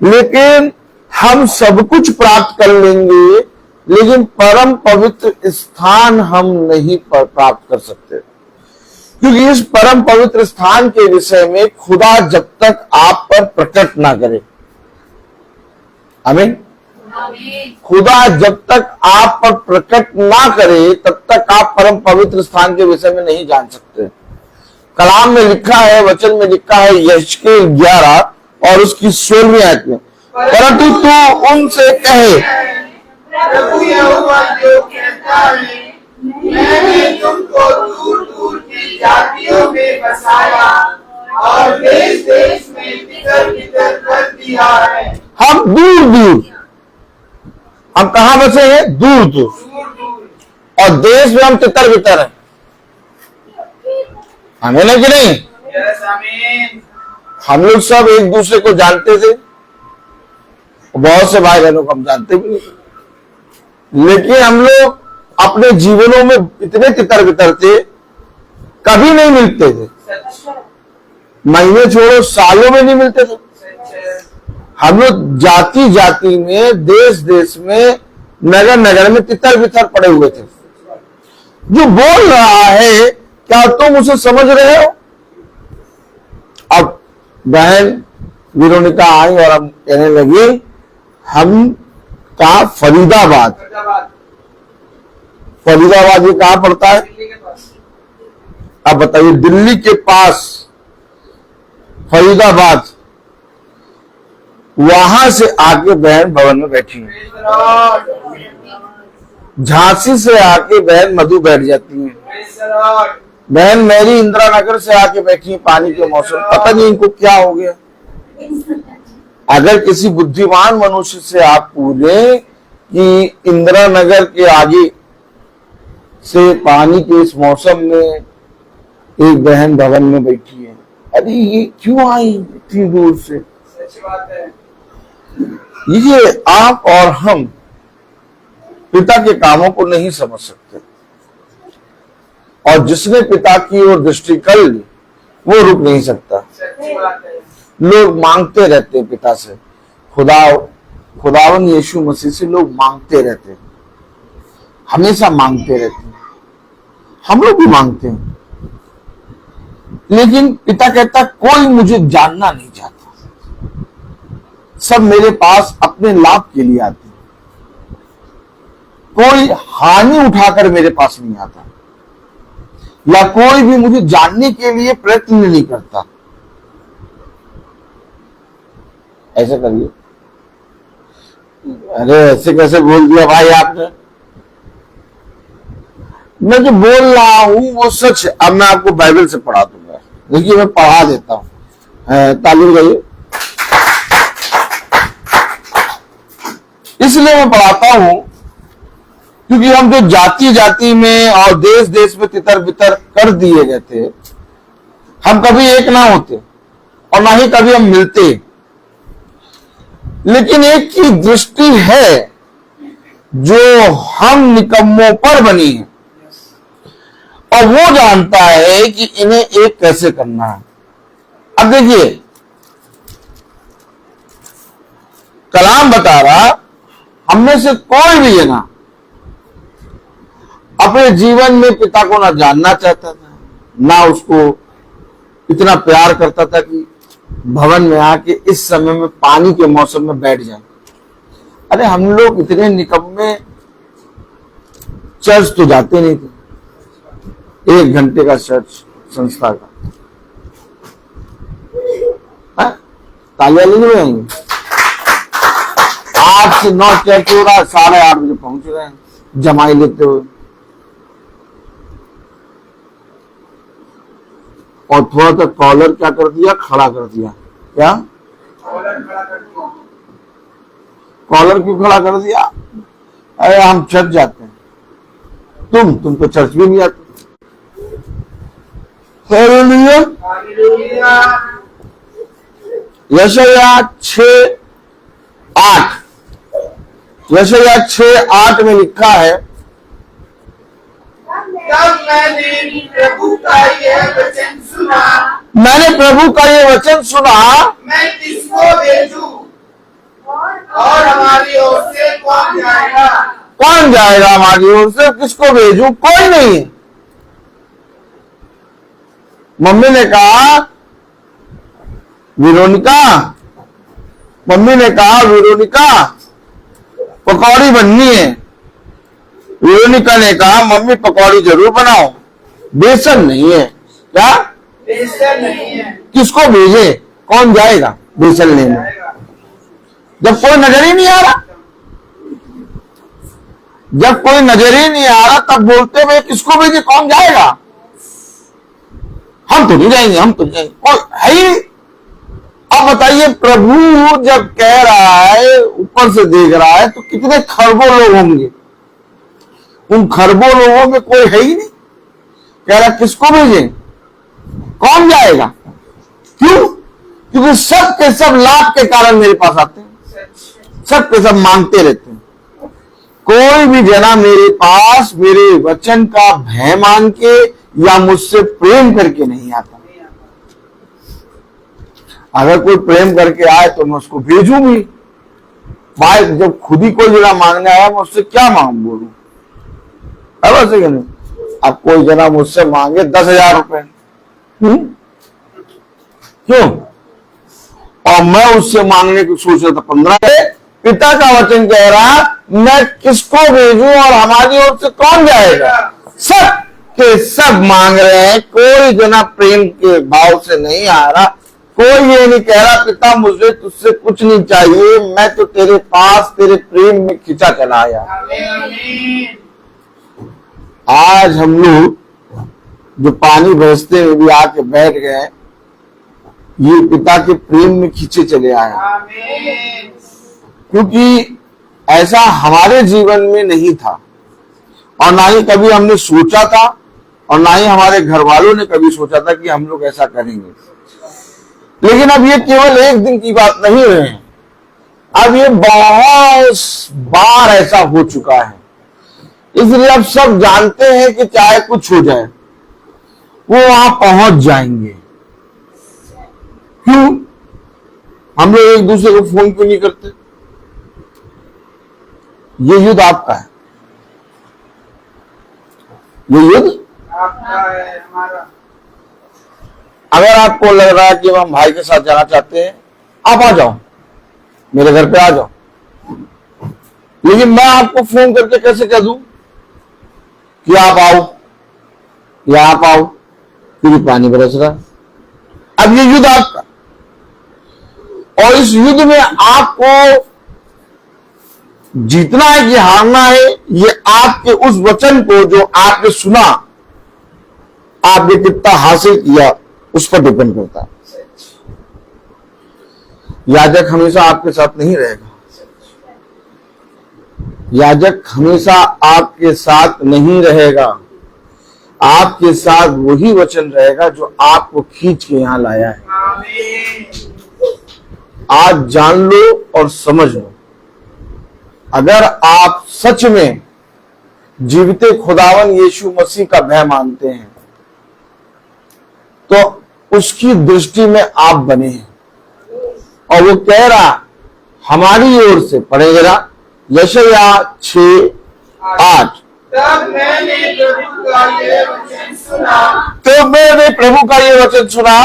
लेकिन हम सब कुछ प्राप्त कर लेंगे, लेकिन परम पवित्र स्थान हम नहीं प्राप्त कर सकते, क्योंकि इस परम पवित्र स्थान के विषय में खुदा जब तक आप पर प्रकट ना करे, आमीन, खुदा जब तक आप पर प्रकट ना करे तब तक आप परम पवित्र स्थान के विषय में नहीं जान सकते। कलाम में लिखा है, वचन में लिखा है, यहेजकेल 11 और उसकी 16वीं आयत में, परंतु तू उनसे कहे, प्रभु यहोवा जो कहता है, मैंने तुमको दूर दूर की जातियों में बसाया और देश देश में तितर बितर कर दिया है। हम दूर दूर, हम कहां बसे हैं? दूर दूर, और देश में हम तितर बितर हैं। हमें नहीं कि नहीं? हम लोग सब एक दूसरे को जानते थे, बहुत से भाई बहनों को हम जानते भी नहीं, लेकिन हम लोग अपने जीवनों में इतने तितर बितर थे, कभी नहीं मिलते थे। महीने छोड़ो सालों में नहीं मिलते थे। हम लोग जाति जाति में, देश देश में, नगर नगर में तितर बितर पड़े हुए थे। जो बोल रहा है क्या तुम उसे समझ रहे हो? अब बहन वेरोनिका आई और हम कहने लगे हम का फरीदाबाद ये कहां पड़ता है? अब बताइए, दिल्ली के पास फरीदाबाद, वहां से आके बहन भवन में बैठी है। झांसी से आके बहन मधु बैठ जाती है। बहन मेरी इंदिरा नगर से आके बैठी है पानी के मौसम, पता नहीं इनको क्या हो गया। अगर किसी बुद्धिमान मनुष्य से आप पूछे कि इंदिरा नगर के आगे से पानी के इस मौसम में एक बहन भवन में बैठी है, अरे ये क्यों आई इतनी दूर से? सच्ची बात है। ये आप और हम पिता के कामों को नहीं समझ सकते, और जिसने पिता की ओर दृष्टि कर ली वो रुक नहीं सकता। सच्ची बात है। लोग मांगते रहते हैं पिता से, खुदावन यीशु मसीह से लोग मांगते रहते हैं, हमेशा मांगते रहते हैं। हम लोग भी मांगते हैं, लेकिन पिता कहता कोई मुझे जानना नहीं चाहता, सब मेरे पास अपने लाभ के लिए आते हैं, कोई हानि उठाकर मेरे पास नहीं आता, या कोई भी मुझे जानने के लिए प्रयत्न नहीं करता। ऐसा करिए। अरे ऐसे कैसे बोल दिया भाई आपने? मैं जो बोल रहा हूं वो सच है। अब मैं आपको बाइबल से पढ़ा दूंगा, देखिए मैं पढ़ा देता हूं। ताली बजाइए। इसलिए मैं पढ़ाता हूं क्योंकि हम जो जाति जाति में और देश देश में तितर बितर कर दिए गए थे, हम कभी एक ना होते और ना ही कभी हम मिलते। लेकिन एक की दृष्टि है जो हम निकम्मों पर बनी है, और वो जानता है कि इन्हें एक कैसे करना है। अब देखिए, कलाम बता रहा हम में से कोई भी है ना अपने जीवन में पिता को ना जानना चाहता था, ना उसको इतना प्यार करता था कि भवन में आके इस समय में पानी के मौसम में बैठ जाए। अरे हम लोग इतने निकम्मे, चर्च तो जाते नहीं थे, 1 घंटे का चर्च संस्था का। तालियां नहीं बजाएंगे? 8 से 9 चर्च हो रहा है, 8:30 बजे पहुंच रहे हैं जमाई लेते हुए। और थोड़ा सा कॉलर क्या कर दिया, खड़ा कर दिया। क्या कॉलर क्यों खड़ा कर दिया? अरे हम चर्च जाते हैं, तुम तो चर्च भी नहीं आते। हालेलुया। यशायाह 6:8, यशायाह 6:8 में लिखा है, तब मैंने प्रभु का यह वचन सुना, मैंने प्रभु का ये वचन सुना, मैं किसको भेजूं और हमारी ओर से कौन जाएगा? कौन जाएगा हमारी ओर से? किसको भेजूं? कोई नहीं है। मम्मी ने कहा वेरोनिका, मम्मी ने कहा वेरोनिका पकौड़ी बननी है। वेरोनिका ने कहा मम्मी पकौड़ी जरूर बनाओ, बेसन नहीं है। क्या बेसन नहीं है? किसको भेजे? कौन जाएगा बेसन लेने जब कोई नजर ही नहीं आ रहा? जब कोई नजर ही नहीं आ रहा तब बोलते हुए किसको भेजे, कौन जाएगा? हम तो नहीं जाएंगे, हम तो जाएंगे, कोई है ही। अब बताइए, प्रभु जब कह रहा है, ऊपर से देख रहा है, तो कितने खरबों लोग होंगे? उन खरबों लोगों में कोई है ही नहीं। कह रहा किसको भेजे, कौन जाएगा? क्यों? क्योंकि सब के सब लाभ के कारण मेरे पास आते हैं, सब के सब मांगते रहते हैं। कोई भी जना मेरे पास मेरे वचन का भय मान के या मुझसे प्रेम करके नहीं आता। अगर कोई प्रेम करके आए तो मैं उसको भेजूं भी। भाई जब खुद ही कोई जना मांगने आया मैं उससे क्या मांग बोलूं, है वैसे कि नहीं। अब कोई जना मुझसे मांगे 10,000 रुपए, क्यों, और मैं उससे मांगने की सोच रहा था 15। पिता का वचन कह रहा मैं किसको भेजूं और हमारी ओर से कौन जाएगा। सब के सब मांग रहे हैं, कोई जना प्रेम के भाव से नहीं आ रहा। कोई ये नहीं कह रहा पिता मुझे तुझसे कुछ नहीं चाहिए, मैं तो तेरे पास तेरे प्रेम में खिंचा चला आया। आज हम लोग जो पानी बरसते में भी आके बैठ गए, ये पिता के प्रेम में खींचे चले आए, क्योंकि ऐसा हमारे जीवन में नहीं था और ना ही कभी हमने सोचा था और ना ही हमारे घर वालों ने कभी सोचा था कि हम लोग ऐसा करेंगे। लेकिन अब ये केवल एक दिन की बात नहीं है, अब ये बहुत बार ऐसा हो चुका है। इसलिए अब सब जानते हैं कि चाहे कुछ हो जाए वो वहां पहुंच जाएंगे। क्यों हम लोग एक दूसरे को फोन क्यों नहीं करते? ये युद्ध आपका है, ये युद्ध आपका है, हमारा। अगर आपको लग रहा है कि हम भाई के साथ जाना चाहते हैं, आप आ जाओ, मेरे घर पे आ जाओ। लेकिन मैं आपको फोन करके कैसे कह दूं कि आप आओ या आप आओ, क्योंकि पानी बरस रहा है। अब ये युद्ध आपका, और इस युद्ध में आपको जीतना है कि हारना है, ये आपके उस वचन को जो आपने सुना, आपने कितना हासिल किया उस पर डिपेंड करता है। याजक हमेशा आपके साथ नहीं रहेगा, याजक हमेशा आपके साथ नहीं रहेगा। आपके साथ वही वचन रहेगा जो आपको खींच के यहां लाया है। आज जान लो और समझ लो, अगर आप सच में जीवते खुदावन यीशु मसीह का भय मानते हैं तो उसकी दृष्टि में आप बने हैं। और वो कह रहा हमारी ओर से, पढ़े जरा यशायाह 6:8, तब मैंने प्रभु का ये वचन सुना,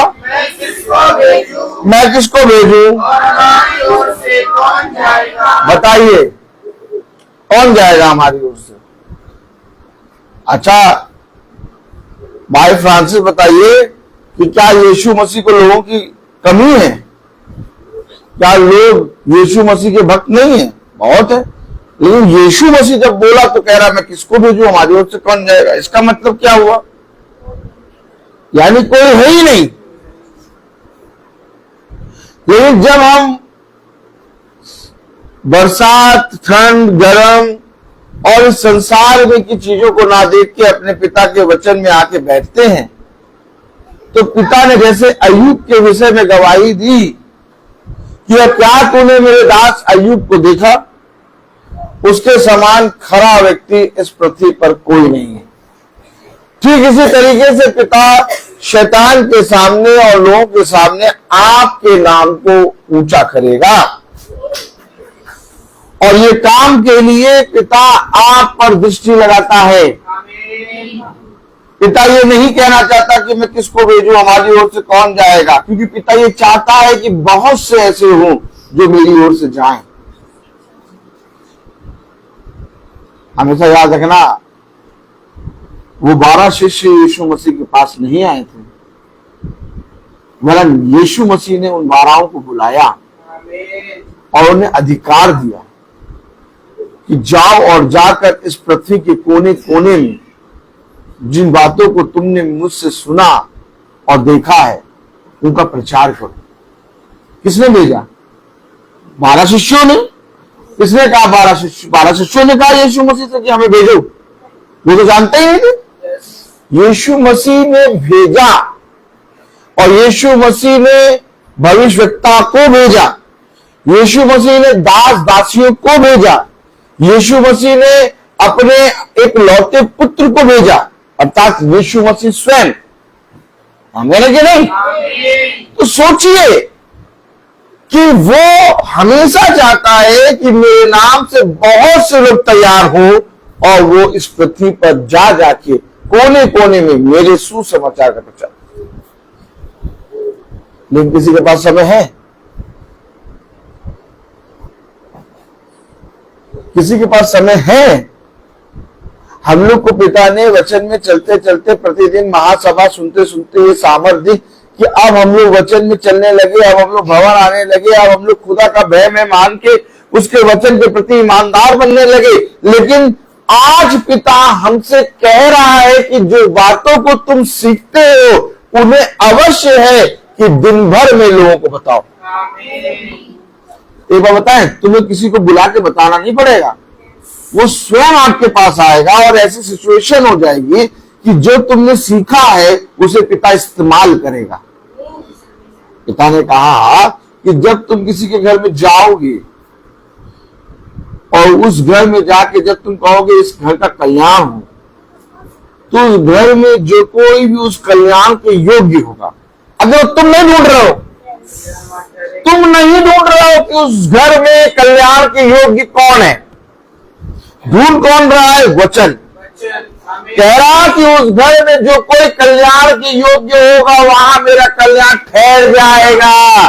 मैं किसको भेजूं और हमारी ओर से कौन जाएगा। बताइए कौन जाएगा हमारी ओर से। अच्छा भाई फ्रांसिस बताइए कि क्या यीशु मसीह को लोगों की कमी है? क्या लोग यीशु मसीह के भक्त नहीं है? बहुत है। लेकिन यीशु मसीह जब बोला तो कह रहा मैं किसको भेजूं, हमारी ओर से कौन जाएगा। इसका मतलब क्या हुआ? यानी कोई है ही नहीं। लेकिन जब हम बरसात, ठंड, गर्म और इस संसार में की चीजों को ना देख के अपने पिता के वचन में आके बैठते हैं, तो पिता ने जैसे अय्यूब के विषय में गवाही दी कि अब क्या तूने मेरे दास अय्यूब को देखा, उसके समान खरा व्यक्ति इस पृथ्वी पर कोई नहीं है। ठीक इसी तरीके से पिता शैतान के सामने और लोगों के सामने आपके नाम को ऊंचा करेगा। और ये काम के लिए पिता आप पर दृष्टि लगाता है। पिता ये नहीं कहना चाहता कि मैं किसको भेजूं, हमारी ओर से कौन जाएगा, क्योंकि पिता ये चाहता है कि बहुत से ऐसे हों जो मेरी ओर से जाएं। हमेशा याद रखना, वो 12 शिष्य यीशु मसीह के पास नहीं आए थे, वरन यीशु मसीह ने उन 12 को बुलाया और उन्हें अधिकार दिया कि जाओ और जाकर इस पृथ्वी के कोने कोने में जिन बातों को तुमने मुझसे सुना और देखा है उनका प्रचार करो। किसने भेजा? 12 शिष्यों ने। किसने कहा? 12 शिष्यों ने कहा यीशु मसीह से कि हमें भेजो। वो तो जानते ही नहीं थे। यीशु मसीह ने भेजा और यीशु मसीह ने भविष्यवक्ता को भेजा, यीशु मसीह ने दास दासियों को भेजा, यीशु मसीह ने अपने एक लौते पुत्र को भेजा, अर्थात यीशु मसीह स्वयं। हमें कि नहीं? तो सोचिए कि वो हमेशा चाहता है कि मेरे नाम से बहुत से लोग तैयार हो और वो इस पृथ्वी पर जा जाके कोने कोने में मेरे सुसमाचार का प्रचार। लेकिन किसी के पास समय है? किसी के पास समय है? हम लोग को पिता ने वचन में चलते चलते प्रतिदिन महासभा सुनते सुनते ये सामर्थ्य कि अब हम लोग वचन में चलने लगे, अब हम लोग भवन आने लगे, अब हम लोग खुदा का भय में मान के उसके वचन के प्रति ईमानदार बनने लगे। लेकिन आज पिता हमसे कह रहा है कि जो बातों को तुम सीखते हो उन्हें अवश्य है कि दिन भर में लोगों को बताओ। एक बार बताएं, तुम्हें किसी को बुला के बताना नहीं पड़ेगा, वो स्वयं आपके पास आएगा और ऐसी सिचुएशन हो जाएगी कि जो तुमने सीखा है उसे पिता इस्तेमाल करेगा। पिता ने कहा कि जब तुम किसी के घर में जाओगे और उस घर में जाके जब तुम कहोगे इस घर का कल्याण हो, तो उस घर में जो कोई भी उस कल्याण के योग्य होगा, अगर तुम नहीं ढूंढ रहे हो, तुम नहीं ढूंढ रहे हो कि उस घर में कल्याण के योग्य कौन है, ढूंढ कौन रहा है? वचन कह रहा कि उस घर में जो कोई कल्याण के योग्य होगा वहां मेरा कल्याण ठहर जाएगा।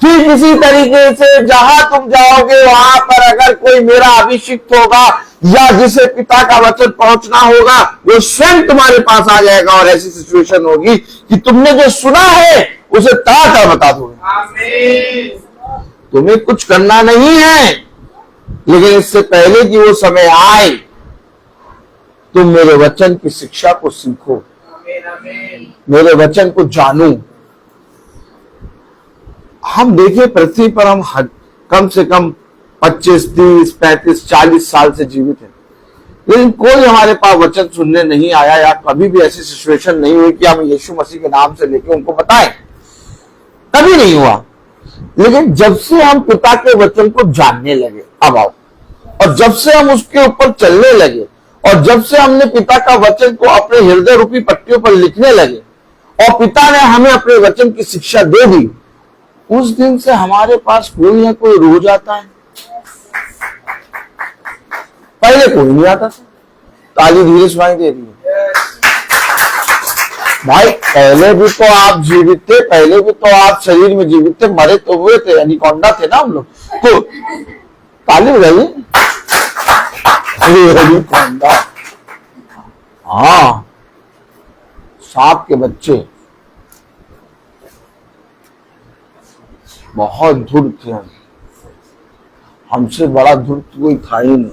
ठीक इसी तरीके से जहां तुम जाओगे वहां पर अगर कोई मेरा अभिषिक्त होगा या जिसे पिता का वचन पहुंचना होगा, वो स्वयं तुम्हारे पास आ जाएगा और ऐसी सिचुएशन होगी कि तुमने जो सुना है उसे ताका बता दोगे। तुम्हें कुछ करना नहीं है, लेकिन इससे पहले कि वो समय आए तुम मेरे वचन की शिक्षा को सीखो, मेरे वचन को जानो। हम देखें पृथ्वी पर हम कम से कम 25, 30, 35, 40 साल से जीवित हैं, लेकिन कोई हमारे पास वचन सुनने नहीं आया या कभी भी ऐसी सिचुएशन नहीं हुई कि हम यीशु मसीह के नाम से लेके उनको बताएं, कभी नहीं हुआ। लेकिन जब से हम पिता के वचन को जानने लगे, अब आओ, और जब से हम उसके ऊपर चलने लगे और जब से हमने पिता का वचन को अपने हृदय रूपी पट्टियों पर लिखने लगे और पिता ने हमें अपने वचन की शिक्षा दे दी, उस दिन से हमारे पास कोई ना कोई रोज आता है। पहले कोई नहीं आता था। ताली धीरे सुनाई दे रही है भाई। पहले भी तो आप जीवित थे, पहले भी तो आप शरीर में जीवित थे, मरे तो हुए थे, एनिकोंडा थे ना हम लोग। तो ताली बजाइए। एनिकोंडा, हाँ, सांप के बच्चे, बहुत धूर्त थे हम, हमसे बड़ा धूर्त कोई था ही नहीं।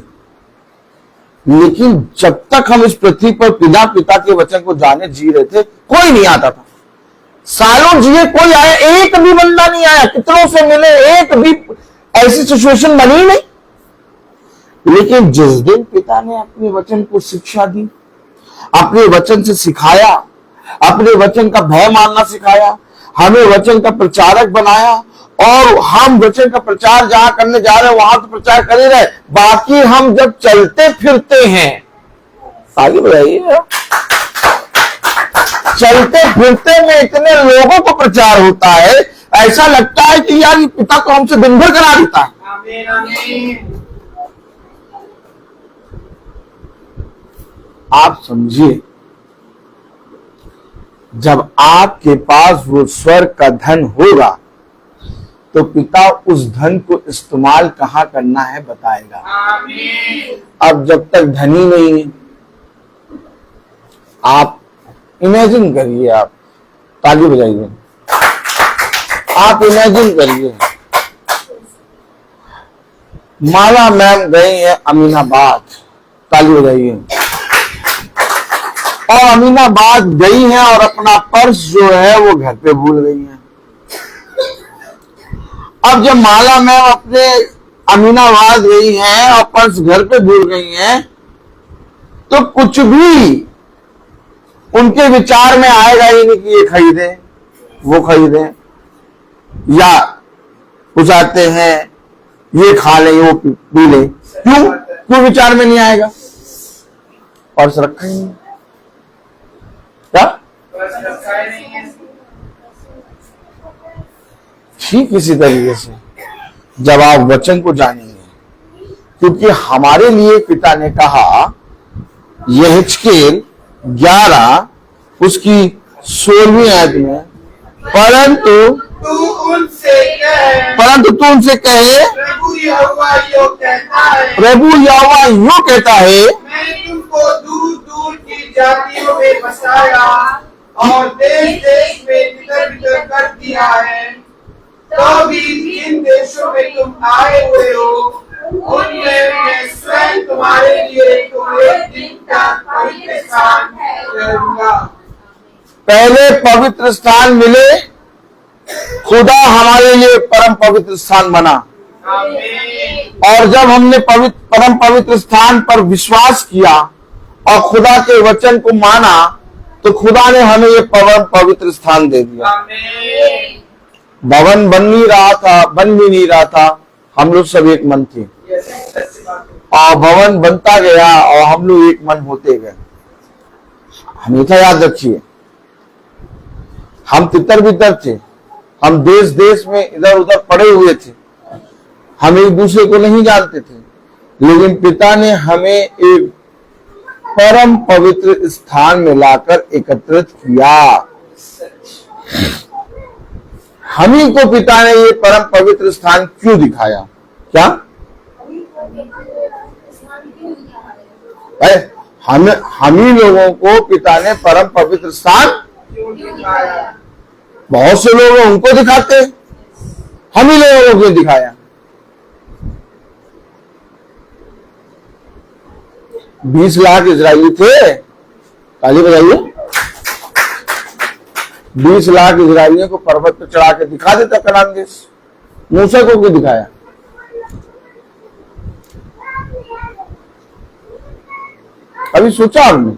लेकिन जब तक हम इस पृथ्वी पर पिता के वचन को जाने जी रहे थे, कोई नहीं आता था। सालों जिए, कोई आया, एक भी बंदा नहीं आया, कितनों से मिले, एक भी ऐसी सिचुएशन बनी नहीं। लेकिन जिस दिन पिता ने अपने वचन को शिक्षा दी, अपने वचन से सिखाया, अपने वचन का भय मानना सिखाया, हमें वचन का प्रचारक बनाया, और हम वचन का प्रचार जहां करने जा रहे हैं वहां तो प्रचार कर ही रहे, बाकी हम जब चलते फिरते हैं, आगे बढ़ाइए, चलते फिरते में इतने लोगों को प्रचार होता है, ऐसा लगता है कि यार ये पिता तो हमसे दिन भर करा देता है। आप समझिए, जब आपके पास वो स्वर्ग का धन होगा तो पिता उस धन को इस्तेमाल कहां करना है बताएगा। अब जब तक धनी नहीं है, आप इमेजिन करिए, आप ताली बजाइए, आप इमेजिन करिए, माला मैम गई है अमीनाबाद, ताली बजाइए, और अमीनाबाद गई है और अपना पर्स जो है वो घर पे भूल गई है। अब जब माला मैम अपने अमीनाबाद गई हैं और पर्स घर पे भूल गई हैं, तो कुछ भी उनके विचार में आएगा ही नहीं कि ये खरीदे, वो खरीदे, या कुछ आते हैं ये खा ले, वो पी ले। क्यों विचार में नहीं आएगा? पर्स रखा ही नहीं, क्या ठीक इसी तरीके से जब आप वचन को जानेंगे, क्योंकि हमारे लिए पिता ने कहा, यहेजकेल 11 उसकी 16वीं आयत में, परंतु तू उनसे कहे, प्रभु यहोवा यूं कहता है, मैं तुमको दूर दूर की जातियों में बसाया और देश देश में तितर बितर कर दिया है, तो भी जिन देशों में तुम आए हुए हो उनमें मैं स्वयं तुम्हारे लिए तो एक दिन का पवित्र स्थान ठहरूंगा। पहले पवित्र स्थान मिले, खुदा हमारे लिए परम पवित्र स्थान बना। आमीन। और जब हमने परम पवित्र स्थान पर विश्वास किया और खुदा के वचन को माना, तो खुदा ने हमें ये परम पवित्र स्थान दे दिया। आमीन। भवन बन भी नहीं रहा था, हम लोग सब एक मन थे, और भवन बनता गया और हम लोग एक मन होते गए। हमेशा याद रखिए, हम तितर बितर थे, हम देश देश में इधर उधर पड़े हुए थे, हम एक दूसरे को नहीं जानते थे, लेकिन पिता ने हमें एक परम पवित्र स्थान में लाकर एकत्रित किया। हम ही को पिता ने ये परम पवित्र स्थान क्यों दिखाया? क्या हम ही लोगों को पिता ने परम पवित्र स्थान क्यों दिखाया? बहुत से लोग उनको दिखाते, हम ही लोगों को क्यों दिखाया? 20 लाख इजरायली थे, ताली बजाइए। 20 लाख इजरायलियों को पर्वत पर चढ़ा के दिखा देता कनान देश। मूसा को क्यों दिखाया? कभी सोचा आपने?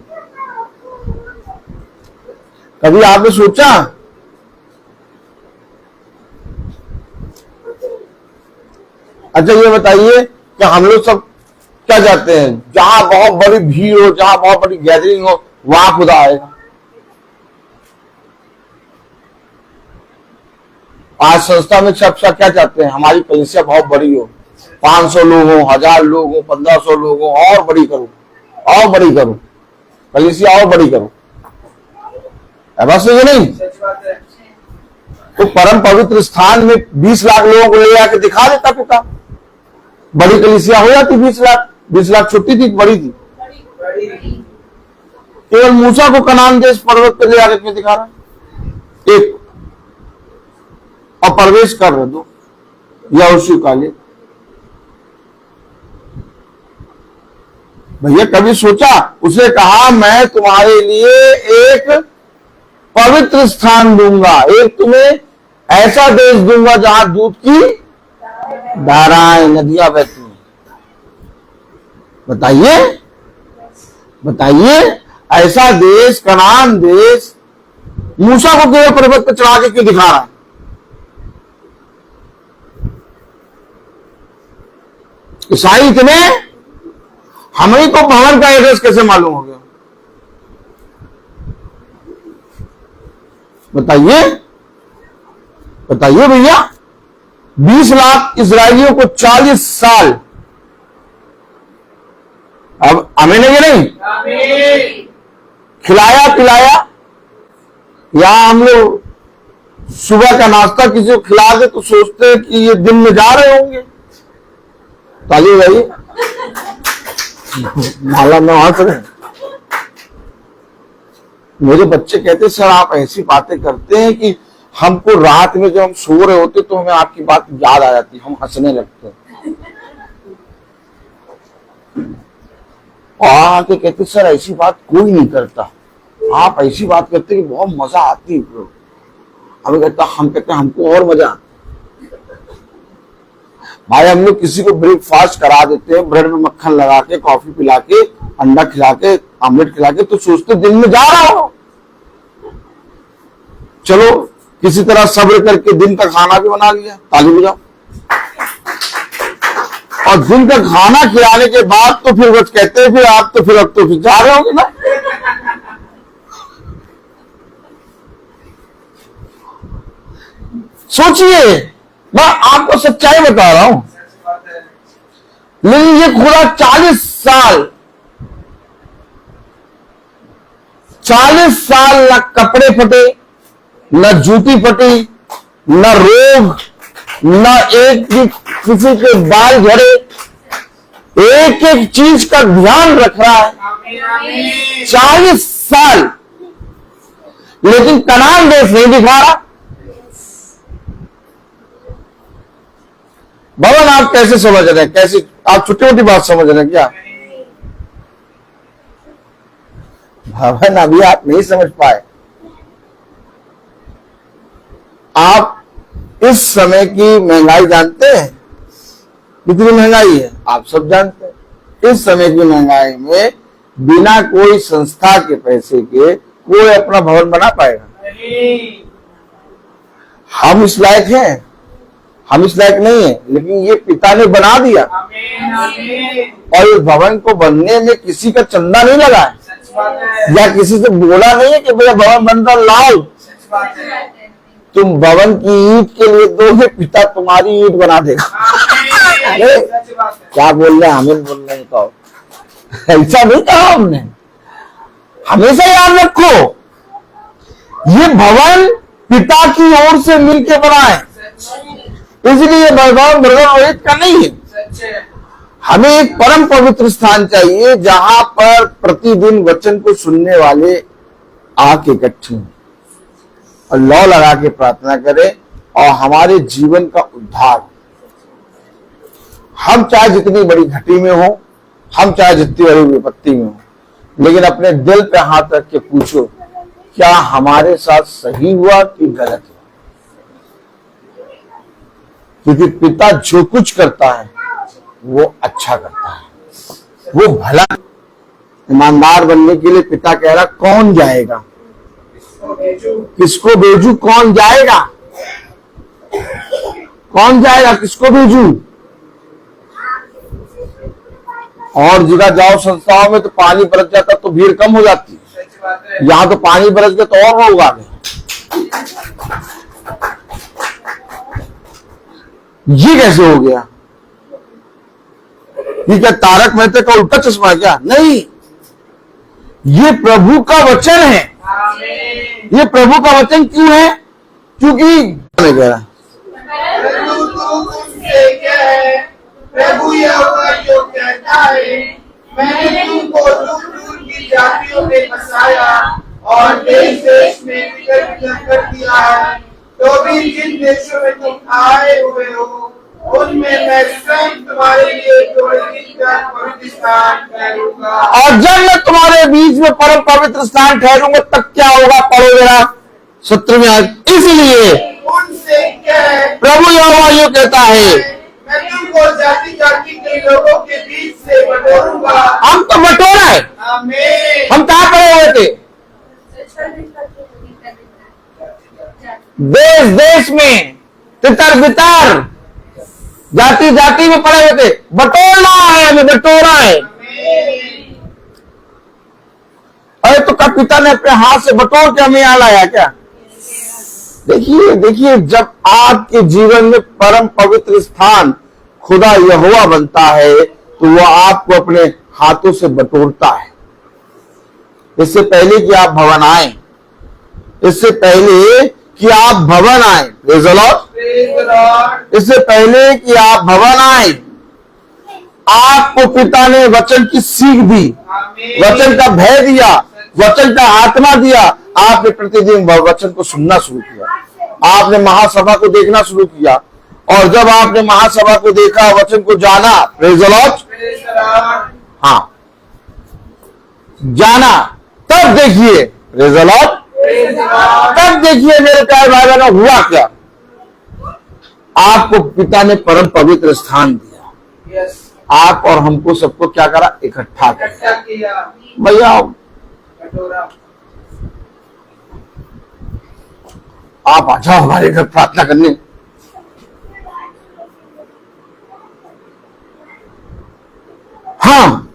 कभी आपने सोचा? अच्छा ये बताइए कि हम लोग सब क्या चाहते हैं? जहां बहुत बड़ी भीड़ हो, जहां बहुत बड़ी गैदरिंग हो, वहां खुदा आएगा। आज संस्था में सब क्या चाहते हैं? हमारी कलीसिया बहुत बड़ी हो, 500 लोग हो, 1000 लोग हो, 1500 लोग हो, और बड़ी करो, और बड़ी करो, कलीसिया और बड़ी करो। बस ये नहीं, सच बात है। तो परम पवित्र स्थान में 20 लाख लोगों को ले आके दिखा देता पिता। बड़ी कलीसिया हो जाती 20 लाख। 20 लाख छोटी थी, बड़ी थी? बड़ी। केवल मूसा को कनान देश पर्वत पर ले आके क्यों दिखा रहा? एक और प्रवेश कर रहे दो यहोशू काले। भैया कभी सोचा? उसने कहा मैं तुम्हारे लिए एक पवित्र स्थान दूंगा, एक तुम्हें ऐसा देश दूंगा जहां दूध की धाराएं नदियां बहती हैं। बताइए बताइए, ऐसा देश, कनान देश, मूसा को केवल पर्वत पर चढ़ा के क्यों दिखा रहा है? ईसाई इतने, हमें को भवन का एड्रेस कैसे मालूम हो गया? बताइए बताइए भैया। 20 लाख इजरायलियों को 40 साल, अब हमें नहीं आमीन। खिलाया पिलाया, या हम लोग सुबह का नाश्ता किसी को खिला दे तो सोचते हैं कि ये दिन में जा रहे होंगे। ताली भाई माला में हंस रहे। मेरे बच्चे कहते सर आप ऐसी बातें करते हैं कि हमको रात में जब हम सो रहे होते तो हमें आपकी बात याद आ जाती, हम हंसने लगते हैं। और आके कहते सर ऐसी बात कोई नहीं करता, आप ऐसी बात करते कि बहुत मजा आती है। हमें कहता, हम कहते हमको और मजा आता। भाई हम लोग किसी को ब्रेकफास्ट करा देते हैं, ब्रेड में मक्खन लगा के, कॉफी पिला के, अंडा खिला के, ऑमलेट खिला के, तो सोचते दिन में जा रहा हो। चलो किसी तरह सब्र करके दिन का खाना भी बना लिया, ताली बजाओ। और दिन का खाना खिलाने के बाद तो फिर बस कहते हैं फिर आप तो फिर अब तो फिर जा रहे होंगे ना। सोचिए, मैं आपको सच्चाई बता रहा हूं। लेकिन ये खुदा 40 साल न कपड़े फटे, न जूती फटी, न रोग, न एक भी किसी के बाल झड़े, एक एक चीज का ध्यान रख रहा है। 40 साल, लेकिन कनान देश नहीं दिखा रहा। भवन आप कैसे समझ रहे हैं? कैसे आप छोटी मोटी बात समझ रहे हैं क्या? भवन अभी आप नहीं समझ पाए। आप इस समय की महंगाई जानते हैं? कितनी महंगाई है आप सब जानते हैं। इस समय की महंगाई में बिना कोई संस्था के पैसे के कोई अपना भवन बना पाएगा? हम इस लायक हैं? हम इस लायक नहीं है, लेकिन ये पिता ने बना दिया। और इस भवन को बनने में किसी का चंदा नहीं लगा है, या किसी से बोला नहीं है कि मेरा भवन बन रहा लाओ। तुम भवन की ईंट के लिए दोगे, पिता तुम्हारी ईंट बना देगा। अरे क्या बोल रहे हैं? हमें बोल रहे हैं तो ऐसा नहीं कहा हमने। हमेशा याद रखो, ये भवन पिता की ओर से मिलके बना है, इसलिए भगवान भगवान रोहित का नहीं है। हमें एक परम पवित्र स्थान चाहिए जहां पर प्रतिदिन वचन को सुनने वाले आके इकट्ठे हों और लौ लगा के प्रार्थना करें और हमारे जीवन का उद्धार। हम चाहे जितनी बड़ी घटी में हो, हम चाहे जितनी बड़ी विपत्ति में हो, लेकिन अपने दिल पे हाथ रख के पूछो, क्या हमारे साथ सही हुआ कि गलत हुआ? क्योंकि पिता जो कुछ करता है वो अच्छा करता है, वो भला। ईमानदार बनने के लिए पिता कह रहा कौन जाएगा, किसको भेजू, कौन जाएगा, कौन जाएगा, किसको भेजू? और जगह जाओ संस्थाओं में तो पानी बरस जाता तो भीड़ कम हो जाती है। यहाँ तो पानी बरस गया तो और लोग आ गए। ये कैसे हो गया? ये क्या तारक मेहता का उल्टा चश्मा है क्या? नहीं, ये प्रभु का वचन है। ये प्रभु का वचन क्यों है? क्योंकि प्रभु यहोवा जो कहता है, मैंने तुमको दूर दूर की जातियों में बसाया और देश देश में बिखर बिखर कर दिया है। तो भी जिन देशों में तुम आए हुए हो, उनमें मैं स्वयं तुम्हारे लिए पवित्र स्थान ठहरूंगा। और जब मैं तुम्हारे बीच में परम पवित्र स्थान ठहरूंगा, तब क्या होगा? पढ़ो मेरा 17वें आयत। इसलिए उनसे कह, प्रभु यहोवा यूं कहता है, मैं तुमको जाति जाति के लोगों के बीच से बटोरूंगा। हम तो बटोरा है। आमीन। हम कहाँ पड़े हुए थे? देश देश में, तितर बितर, जाति जाति में पड़े हुए थे। बटोरना है, हमें बटोरा है। अरे तो कब पिता ने अपने हाथ से बटोर के हमें यहाँ लाया क्या? देखिए देखिए, जब आपके जीवन में परम पवित्र स्थान खुदा यहोवा बनता है तो वो आपको अपने हाथों से बटोरता है। इससे पहले कि आप भवन आए, इससे पहले कि आप भवन आए, प्रेज़ द लॉर्ड, इससे पहले कि आप भवन आए, आपको पिता ने वचन की सीख दी, वचन का भय दिया, वचन का आत्मा दिया। आपने प्रतिदिन वचन को सुनना शुरू किया, आपने महासभा को देखना शुरू किया, और जब आपने महासभा को देखा, वचन को जाना, प्रेज़ द लॉर्ड, हाँ जाना, तब देखिए, प्रेज़ द लॉर्ड, तब देखिए मेरे प्यारे भाई बहनों हुआ क्या। आपको पिता ने परम पवित्र स्थान दिया, आप और हमको सबको क्या करा? इकट्ठा किया। भैया आप आ जाओ हमारे घर प्रार्थना करने। हाँ,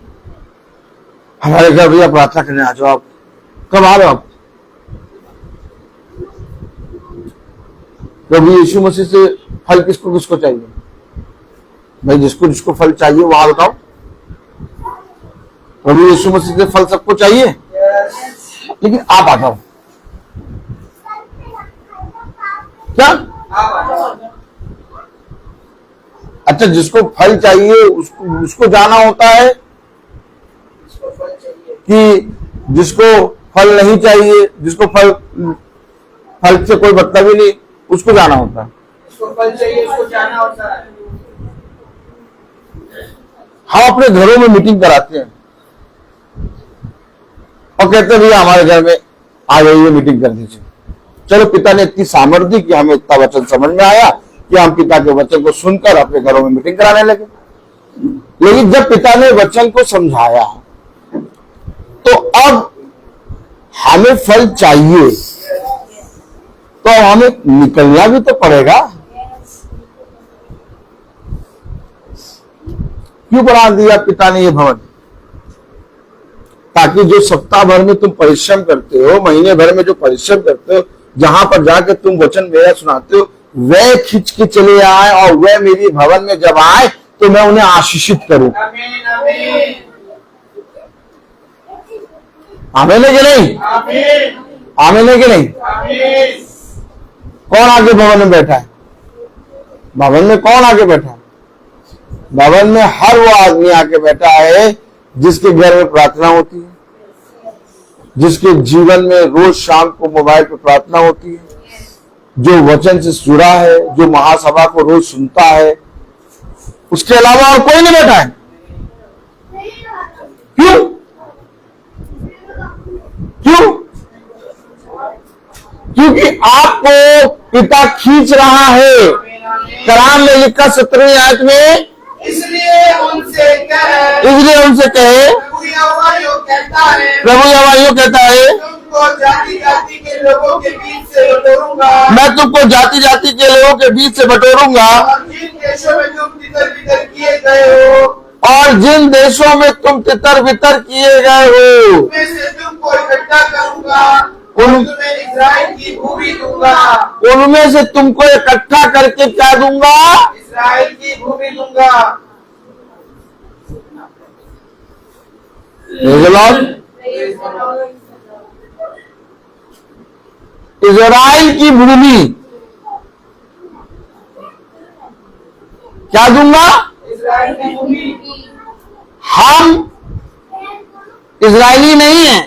हमारे घर भैया प्रार्थना करने आ जाओ। आप कब आ रहे हो? आप प्रभु यीशु मसीह से फल किसको किसको चाहिए? भाई जिसको जिसको फल चाहिए वो हाथ उठाओ। प्रभु यीशु मसीह से फल सबको चाहिए, लेकिन आप आ जाओ। क्या? अच्छा, जिसको फल चाहिए उसको जाना होता है कि जिसको फल नहीं चाहिए, जिसको फल से कोई मतलब ही नहीं, उसको जाना होता है। उसको फल चाहिए, उसको जाना होता है। हम अपने घरों में मीटिंग कराते हैं और कहते हैं भैया हमारे घर में आ जाइए, मीटिंग कर दीजिए। चलो, पिता ने इतनी सामर्थ्य दी कि हमें इतना वचन समझ में आया कि हम पिता के वचन को सुनकर अपने घरों में मीटिंग कराने लगे। लेकिन जब पिता ने वचन को समझाया तो अब हमें फल चाहिए, तो हमें निकलना भी तो पड़ेगा। क्यों बना दिया पिता ने ये भवन? ताकि जो सप्ताह भर में तुम परिश्रम करते हो, महीने भर में जो परिश्रम करते हो, जहां पर जाकर तुम वचन मेरा सुनाते हो, वह खींच के चले आए और वह मेरी भवन में जब आए तो मैं उन्हें आशीषित करूं। आमीन, आमीन, आमीन है कि नहीं? आमीन, आमीन है कि नहीं? आमीन। कौन आगे भवन में बैठा है? भवन में कौन आगे बैठा है? भवन में हर वो आदमी आके बैठा है जिसके घर में प्रार्थना होती है, जिसके जीवन में रोज शाम को मोबाइल पर प्रार्थना होती है, जो वचन से जुड़ा है, जो महासभा को रोज सुनता है। उसके अलावा और कोई नहीं बैठा है। क्यों? क्यों? क्योंकि आपको पिता खींच रहा है। कलाम में लिखा 17वीं आयत में, इसलिए उनसे कहे, प्रभु यहोवा यूं कहता है, तुमको जाति जाति के लोगों के बीच से बटोरूंगा, मैं तुमको जाति जाति के लोगों के बीच से बटोरूंगा, और जिन देशों में तुम तितर बितर किए गए हो, और जिन देशों में तुम तितर बितर किए गए हो, उनमें से तुमको इकट्ठा करूंगा, तुम्हें इस्राएल की भूमि दूंगा। उनमें से तुमको इकट्ठा करके क्या दूंगा? इस्राएल की भूमि दूंगा। इजराइल की भूमि क्या दूंगा? इस्राएल की भूमि। हम इजरायली नहीं है,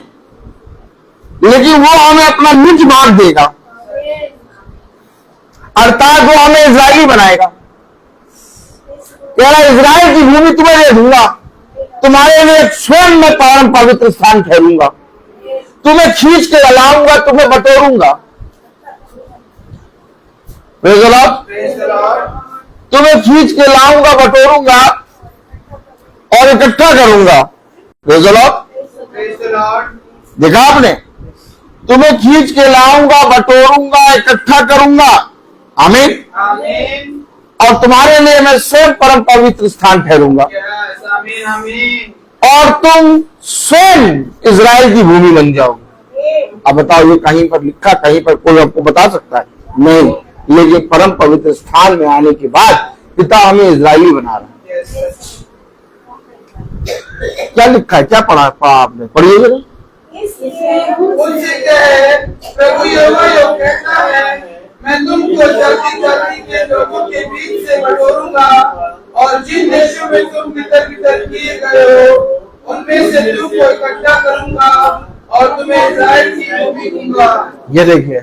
लेकिन वो हमें अपना निज भाग देगा, अर्थात वो हमें इजरायली बनाएगा। कह रहा इजराइल की भूमि तुम्हें दे दूंगा, तुम्हारे लिए स्वयं में परम पवित्र स्थान ठहरूंगा, तुम्हें खींच के लाऊंगा, तुम्हें बटोरूंगा। Praise the Lord. तुम्हें खींच के लाऊंगा, बटोरूंगा और इकट्ठा करूंगा। Praise the Lord. देखा आपने? तुम्हें खींच के लाऊंगा, बटोरूंगा, इकट्ठा करूंगा। आमीन। आमीन। और तुम्हारे लिए मैं स्वयं परम पवित्र स्थान ठहरूंगा। आमीन, आमीन। और तुम स्वयं इजराइल की भूमि बन जाओगे। अब बताओ, ये कहीं पर लिखा, कहीं पर कोई आपको बता सकता है? नहीं। लेकिन परम पवित्र स्थान में आने के बाद पिता हमें इजरायली बना रहा है। क्या लिखा है? क्या पढ़ा आपने? पढ़िए जरा। उनसे कहे, प्रभु यहोवा यूं कहता है, मैं तुमको जाति जाति के लोगों के बीच से बटोरूंगा, और जिन देशों में तुम तितर बितर किए गए हो, उनमें से तुमको इकट्ठा करूंगा, और तुम्हें इस्राएल की भूमि दूंगा। ये देखिए,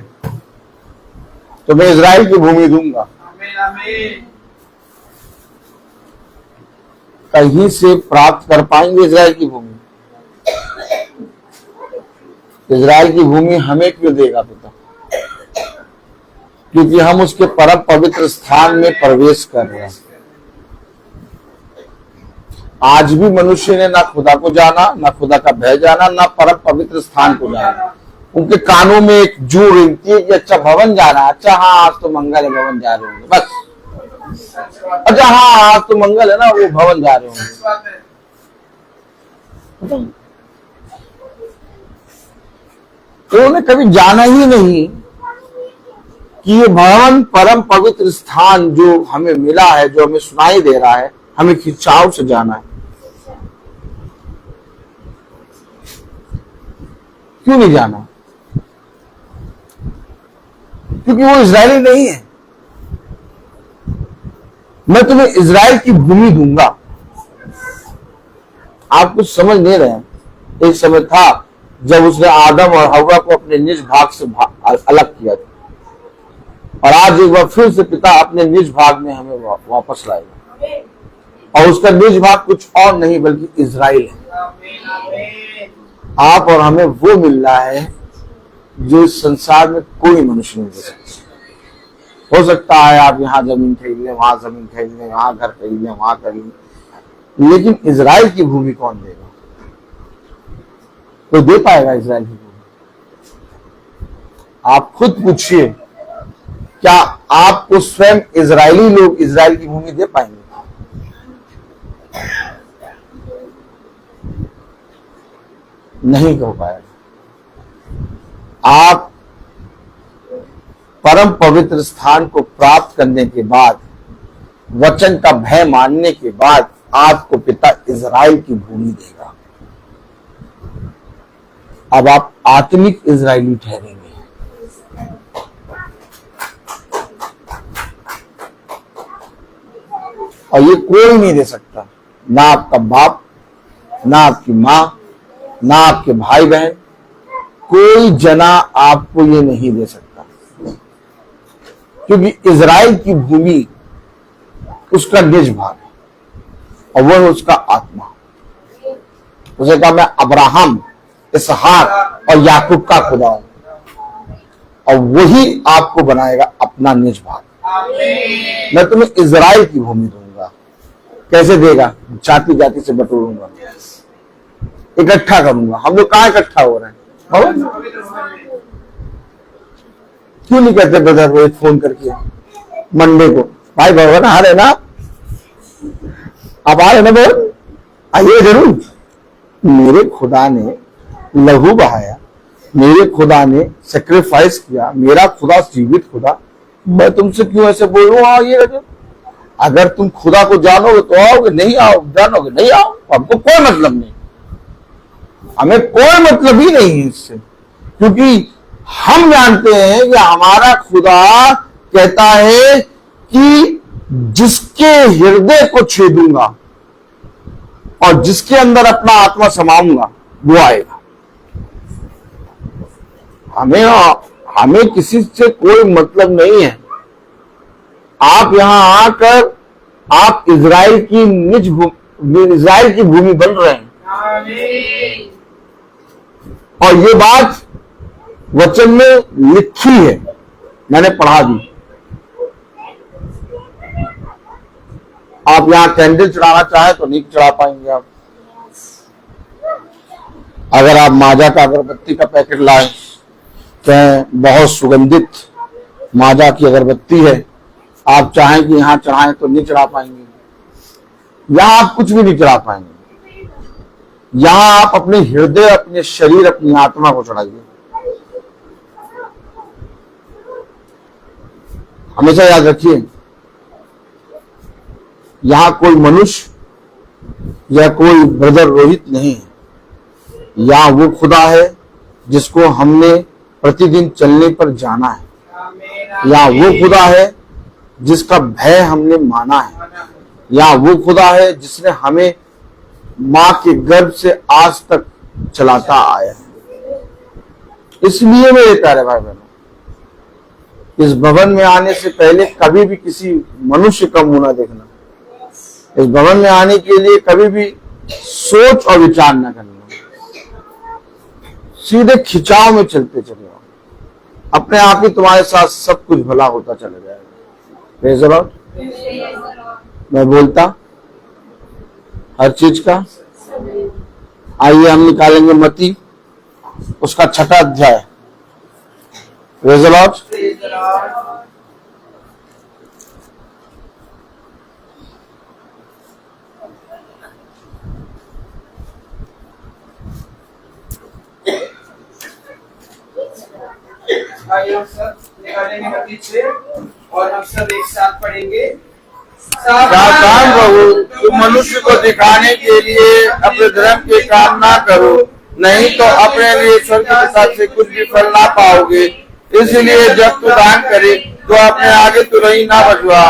तुम्हें इजराइल की भूमि दूंगा। आमीन, आमीन। कहीं से प्राप्त कर पाएंगे इजराइल की भूमि? इजराइल की भूमि हमें क्यों देगा पिता? क्योंकि हम उसके परम पवित्र स्थान में प्रवेश कर रहे हैं। आज भी मनुष्य ने ना खुदा को जाना, ना खुदा का भय जाना, ना परम पवित्र स्थान को जाना। उनके कानों में एक जू रिंगती है कि अच्छा भवन जाना, अच्छा हाँ आज तो मंगल है, भवन जा रहे होंगे, बस। अच्छा हाँ आज तो मंगल है ना, वो भवन जा रहे होंगे। तो उन्हें कभी जाना ही नहीं कि ये भवन परम पवित्र स्थान जो हमें मिला है, जो हमें सुनाई दे रहा है, हमें खिंचाव से जाना है। क्यों नहीं जाना? क्योंकि वो इजरायली नहीं है। मैं तुम्हें इजराइल की भूमि दूंगा। आप कुछ समझ नहीं रहे हैं। एक समय था जब उसने आदम और हव्वा को अपने निज भाग से अलग किया था, और आज एक बार फिर से पिता अपने निज भाग में हमें वापस लाएगा, और उसका निज भाग कुछ और नहीं बल्कि इजराइल है। आप और हमें वो मिल रहा है जो इस संसार में कोई मनुष्य नहीं दे सकता। हो सकता है आप यहाँ जमीन खरीद लें, वहां जमीन खरीद लें, वहां घर खरीद लें, वहां कर लें, लेकिन इजराइल की भूमि कौन देगा? कोई दे पाएगा इजराइल की भूमि? आप खुद पूछिए, क्या आपको स्वयं इजरायली लोग इजराइल की भूमि दे पाएंगे? नहीं हो पाएगा। आप परम पवित्र स्थान को प्राप्त करने के बाद, वचन का भय मानने के बाद, आपको पिता इजराइल की भूमि देगा। अब आप आत्मिक इजरायली ठहरेंगे। और ये कोई नहीं दे सकता, ना आपका बाप, ना आपकी मां, ना आपके भाई बहन, कोई जना आपको ये नहीं दे सकता। क्योंकि इजराइल की भूमि उसका निज भाग है, और वह उसका आत्मा। उसे कहा, मैं अब्राहम, इसहाक और याकूब का खुदा हूं, और वही आपको बनाएगा अपना निज भाग। मैं तुम्हें इजराइल की भूमि दूंगा। कैसे देगा? जाति जाति से बटोरूंगा, इकट्ठा करूंगा। हम लोग कहां इकट्ठा हो रहे हैं? क्यों नहीं कहते ब्रदर रोहित फोन करके मंडे को, भाई भगवान आ रहे ना, आप आ रहे ना भगवान, आइए जरूर। मेरे खुदा ने लहू बहाया, मेरे खुदा ने सेक्रीफाइस किया, मेरा खुदा जीवित खुदा, मैं तुमसे क्यों ऐसे बोल रहा हूं? ये रजब, अगर तुम खुदा को जानोगे तो आओगे, नहीं आओ जानोगे नहीं आओ, हमको कोई मतलब नहीं, हमें कोई मतलब ही नहीं है इससे। क्योंकि हम जानते हैं कि हमारा खुदा कहता है कि जिसके हृदय को छेदूंगा और जिसके अंदर अपना आत्मा समाऊंगा वो आएगा। हमें किसी से कोई मतलब नहीं है। आप यहां आकर आप इजराइल की इजराइल की भूमि बन रहे हैं। और ये बात वचन में लिखी है, मैंने पढ़ा दी। आप यहां कैंडल चढ़ाना चाहे तो नहीं चढ़ा पाएंगे आप। अगर आप माजा का अगरबत्ती का पैकेट लाए, चाहे बहुत सुगंधित माजा की अगरबत्ती है, आप चाहें कि यहां चढ़ाएं तो नहीं चढ़ा पाएंगे। यहां आप कुछ भी नहीं चढ़ा पाएंगे। यहां आप अपने हृदय, अपने शरीर, अपनी आत्मा को चढ़ाइए। हमेशा याद रखिए, यहां कोई मनुष्य या कोई ब्रदर रोहित नहीं है। यहां वो खुदा है जिसको हमने प्रतिदिन चलने पर जाना है। यहां वो खुदा है जिसका भय हमने माना है। यहां वो खुदा है जिसने हमें मां के गर्भ से आज तक चलाता आया है। इसलिए मेरे प्यारे भाई बहनों, इस भवन में आने से पहले कभी भी किसी मनुष्य का मुंह ना देखना। इस भवन में आने के लिए कभी भी सोच और विचार न करना। सीधे खिंचाव में चलते चले जाओ, अपने आप ही तुम्हारे साथ सब कुछ भला होता चला जाएगा। Praise the Lord. मैं बोलता हर चीज का। आइए हम निकालेंगे मत्ती उसका 6वां अध्याय। Praise the Lord. आइए हम सब निकालेंगे मत्ती 6 और हम सब एक साथ पढ़ेंगे। सावधान रहो, तुम मनुष्य को दिखाने के लिए अपने धर्म के काम ना करो, नहीं तो अपने लिए स्वर्ग के पिता से कुछ भी फल ना पाओगे। इसलिए जब तू दान करे तो अपने आगे तुरही ना बजवा,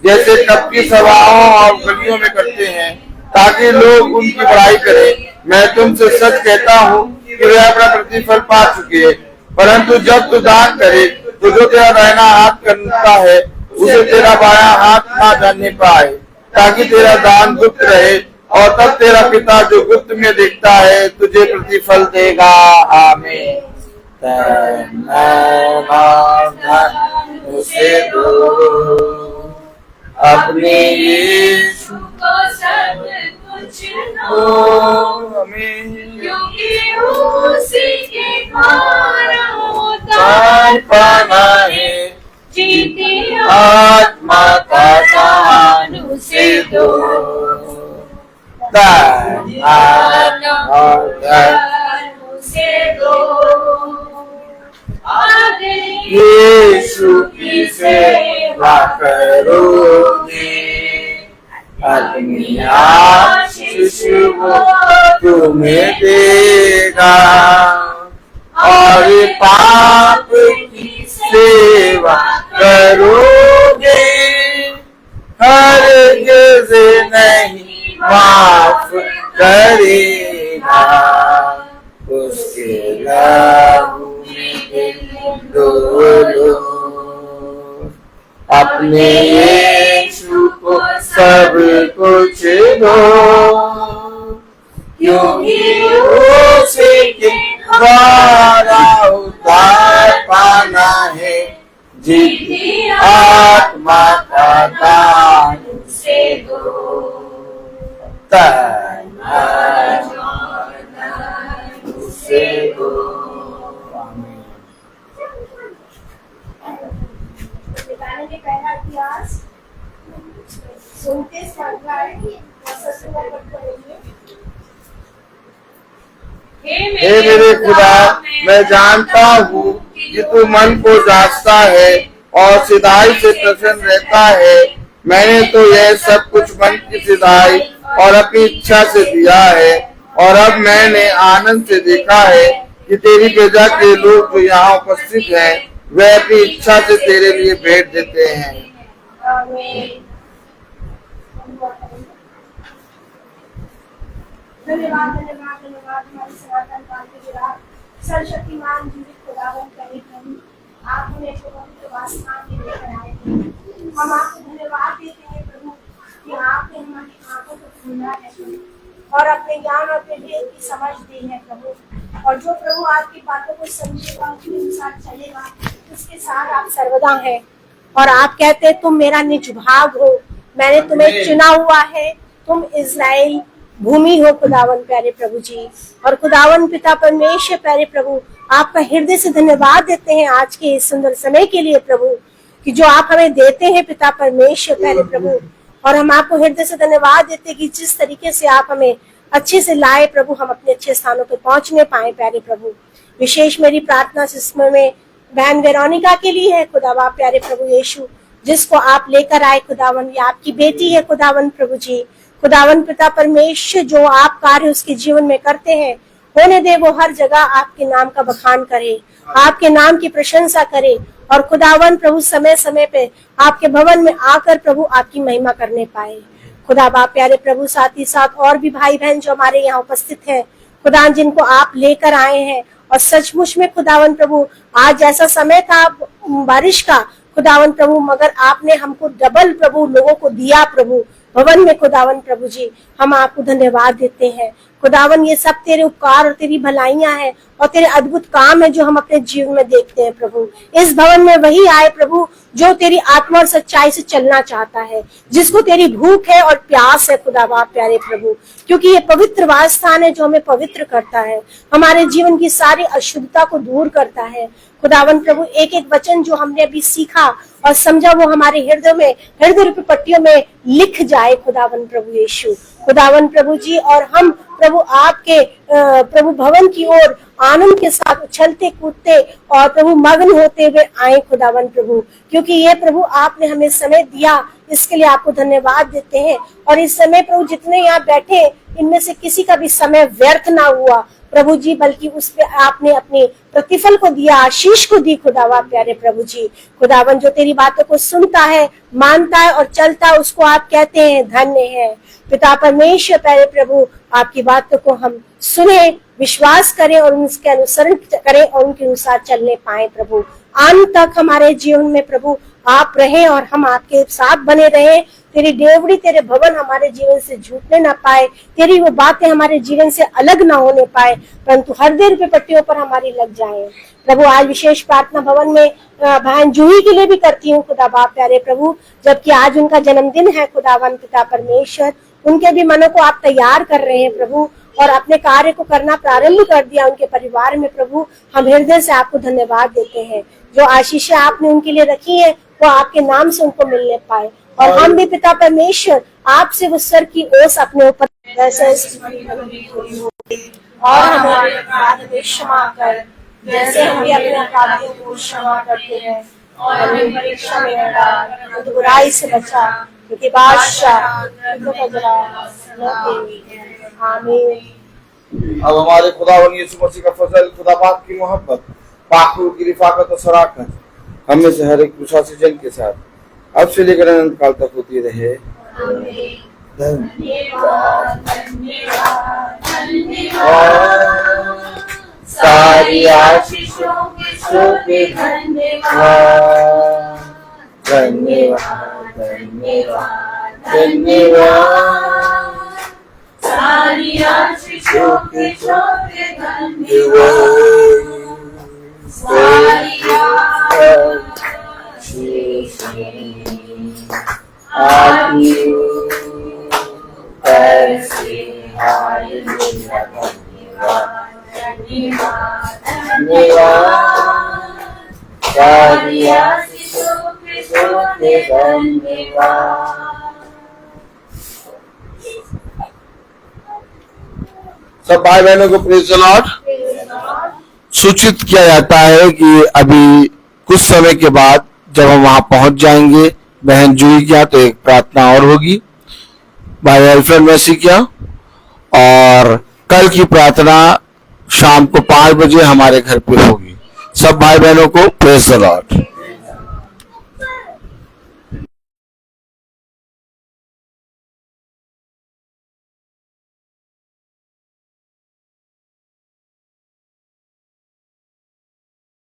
जैसे कपटी सभाओं और गलियों में करते हैं, ताकि लोग उनकी बड़ाई करें। मैं तुमसे सच कहता हूँ कि वे अपना प्रतिफल पा चुके। परंतु जब तू दान करे तो जो तेरा दाहिना हाथ करता है उसे तेरा बायां हाथ ना जानने पाए, ताकि तेरा दान गुप्त रहे, और तब तेरा पिता जो गुप्त में देखता है तुझे प्रतिफल देगा। आमीन। उसे दो अपने यीशु को सब कुछ दो, क्योंकि उसी के द्वारा उद्धार पाना है। जीती आत्मा का दान उसे दो, दान और उसे दो। यीशु की सेवा करोगे, अपनी आशीष वो तुम्हें देगा, और पाप की सेवा करोगे हरगिज़ नहीं माफ करेगा। उसके लहू में दिल डोलो, अपने यीशु को सब कुछ दो, क्योंकि उसी के द्वारा उद्धार पाना है। जीती आत्मा का दान से दो, से दो। बताने के पहला इतिहास सुनते सरकार हे मेरे खुदा, मैं जानता हूँ कि तू मन को जांचता है और सिधाई से प्रसन्न रहता है। मैंने तो यह सब कुछ मन की सिधाई और अपनी इच्छा से दिया है, और अब मैंने आनंद से देखा है कि तेरी प्रजा के लोग जो यहाँ उपस्थित हैं, वे अपनी इच्छा से तेरे लिए भेंट देते हैं। धन्यवाद धन्यवाद धन्यवाद हमारे सनातन काल के विराट सर्वशक्तिमान जीवित खुदावन करे प्रभु, आप हमें पवित्र वासना में लेकर आए हैं। हम आपको धन्यवाद देते हैं प्रभु कि आपने हमारी आंखों को खोला है और अपने ज्ञान और भेद की समझ दी है प्रभु, और जो प्रभु आपकी बातों को समझेगा उसके अनुसार चलेगा, उसके साथ आप सर्वदा हैं। और आप कहते हैं तुम मेरा निज भाग हो, मैंने तुम्हें चुना हुआ है, तुम इज़राइल भूमि हो खुदावन प्यारे प्रभु जी। और खुदावन पिता परमेश्वर प्यारे प्रभु, आपका हृदय से धन्यवाद देते हैं आज के इस सुंदर समय के लिए प्रभु, कि जो आप हमें देते हैं पिता परमेश्वर प्यारे प्रभु। और हम आपको हृदय से धन्यवाद देते हैं कि जिस तरीके से आप हमें अच्छे से लाए प्रभु, हम अपने अच्छे स्थानों पर पहुंचने पाए प्यारे प्रभु। विशेष मेरी प्रार्थना इसमें में बहन वेरोनिका के लिए है खुदावा प्यारे प्रभु यीशु, जिसको आप लेकर आए खुदावन, ये आपकी बेटी है खुदावन प्रभु जी। खुदावन पिता परमेश्वर, जो आप कार्य उसके जीवन में करते हैं, होने दे वो हर जगह आपके नाम का बखान करे, आपके नाम की प्रशंसा करे, और खुदावन प्रभु समय समय पे आपके भवन में आकर प्रभु आपकी महिमा करने पाए। खुदा बाप प्यारे प्रभु, साथ ही साथ और भी भाई बहन जो हमारे यहाँ उपस्थित हैं खुदा, जिनको आप लेकर आए हैं, और सचमुच में खुदावन प्रभु आज ऐसा समय था बारिश का खुदावन प्रभु, मगर आपने हमको डबल प्रभु लोगों को दिया प्रभु भवन में खुदावन प्रभु जी। हम आपको धन्यवाद देते हैं खुदावन, ये सब तेरे उपकार और तेरी भलाइयां हैं और तेरे अद्भुत काम है जो हम अपने जीवन में देखते हैं प्रभु। इस भवन में वही आए प्रभु जो तेरी आत्मा और सच्चाई से चलना चाहता है, जिसको तेरी भूख है और प्यास है खुदा बाप प्यारे प्रभु, क्योंकि ये पवित्र वास स्थान है जो हमें पवित्र करता है, हमारे जीवन की सारी अशुद्धता को दूर करता है खुदावन प्रभु। एक एक वचन जो हमने अभी सीखा और समझा वो हमारे हृदय में, हृदय रूपी पट्टियों में लिख जाए खुदावन प्रभु यीशु खुदावन प्रभु जी। और हम प्रभु आपके प्रभु भवन की ओर आनंद के साथ उछलते कूदते और प्रभु मग्न होते हुए आए खुदावन प्रभु, क्योंकि ये प्रभु आपने हमें समय दिया, इसके लिए आपको धन्यवाद देते हैं। और इस समय प्रभु जितने यहाँ बैठे इनमें से किसी का भी समय व्यर्थ ना हुआ प्रभु जी, बल्कि उस पे आपने अपने प्रतिफल को दिया, आशीष को दी खुदावा प्यारे प्रभु जी। खुदावन जो तेरी बातों को सुनता है, मानता है और चलता है, उसको आप कहते हैं धन्य है। पिता परमेश्वर प्यारे प्रभु, आपकी बातों को हम सुने, विश्वास करें और उसके अनुसरण करें और उनके अनुसार चलने पाए प्रभु। अंत तक हमारे जीवन में प्रभु आप रहें और हम आपके साथ बने रहें। तेरी डेवड़ी, तेरे भवन हमारे जीवन से झूठने ना पाए, तेरी वो बातें हमारे जीवन से अलग ना होने पाए, परंतु हर देर पे पट्टियों पर हमारी लग जाए प्रभु। आज विशेष प्रार्थना भवन में बहन जूही के लिए भी करती हूँ खुदा बाप प्यारे प्रभु, जबकि आज उनका जन्मदिन है खुदावन पिता परमेश्वर। उनके भी मनों को आप तैयार कर रहे हैं प्रभु और अपने कार्य को करना प्रारंभ कर दिया उनके परिवार में प्रभु। हम हृदय से आपको धन्यवाद देते हैं। जो आशीषें आपने उनके लिए रखी है वो आपके नाम से उनको मिलने पाए, और हम भी पिता परमेश्वर आपसे वो सर की ओस अपने ऊपर और हमारे अपराध में क्षमा कर, जैसे हम भी अपने अपराधियों को क्षमा करते हैं, और हमें परीक्षा में न डाल, परंतु बुराई से बचा, क्योंकि बादशाह आमीन। अब हमारे खुदावन यीशु मसीह का फजल, खुदा बाप की मोहब्बत, पाक की रिफाकत और सराकत हम में से हर एक विश्वासी जन के साथ अब से लेकर अनंत काल तक होती रहे। सारी आशीषों के धन्यवाद, धन्यवाद, धन्यवाद, धन्यवाद। सारी आशीषों के धन्यवाद, सारी सब भाई बहनों को प्रेज़ द लॉर्ड। सूचित किया जाता है कि अभी कुछ समय के बाद जब हम वहां पहुंच जाएंगे बहन जूही क्या, तो एक प्रार्थना और होगी भाई अल्फ्रेड मैसी क्या, और कल की प्रार्थना शाम को 5 बजे हमारे घर पे होगी। सब भाई बहनों को प्रेज़ द लॉर्ड।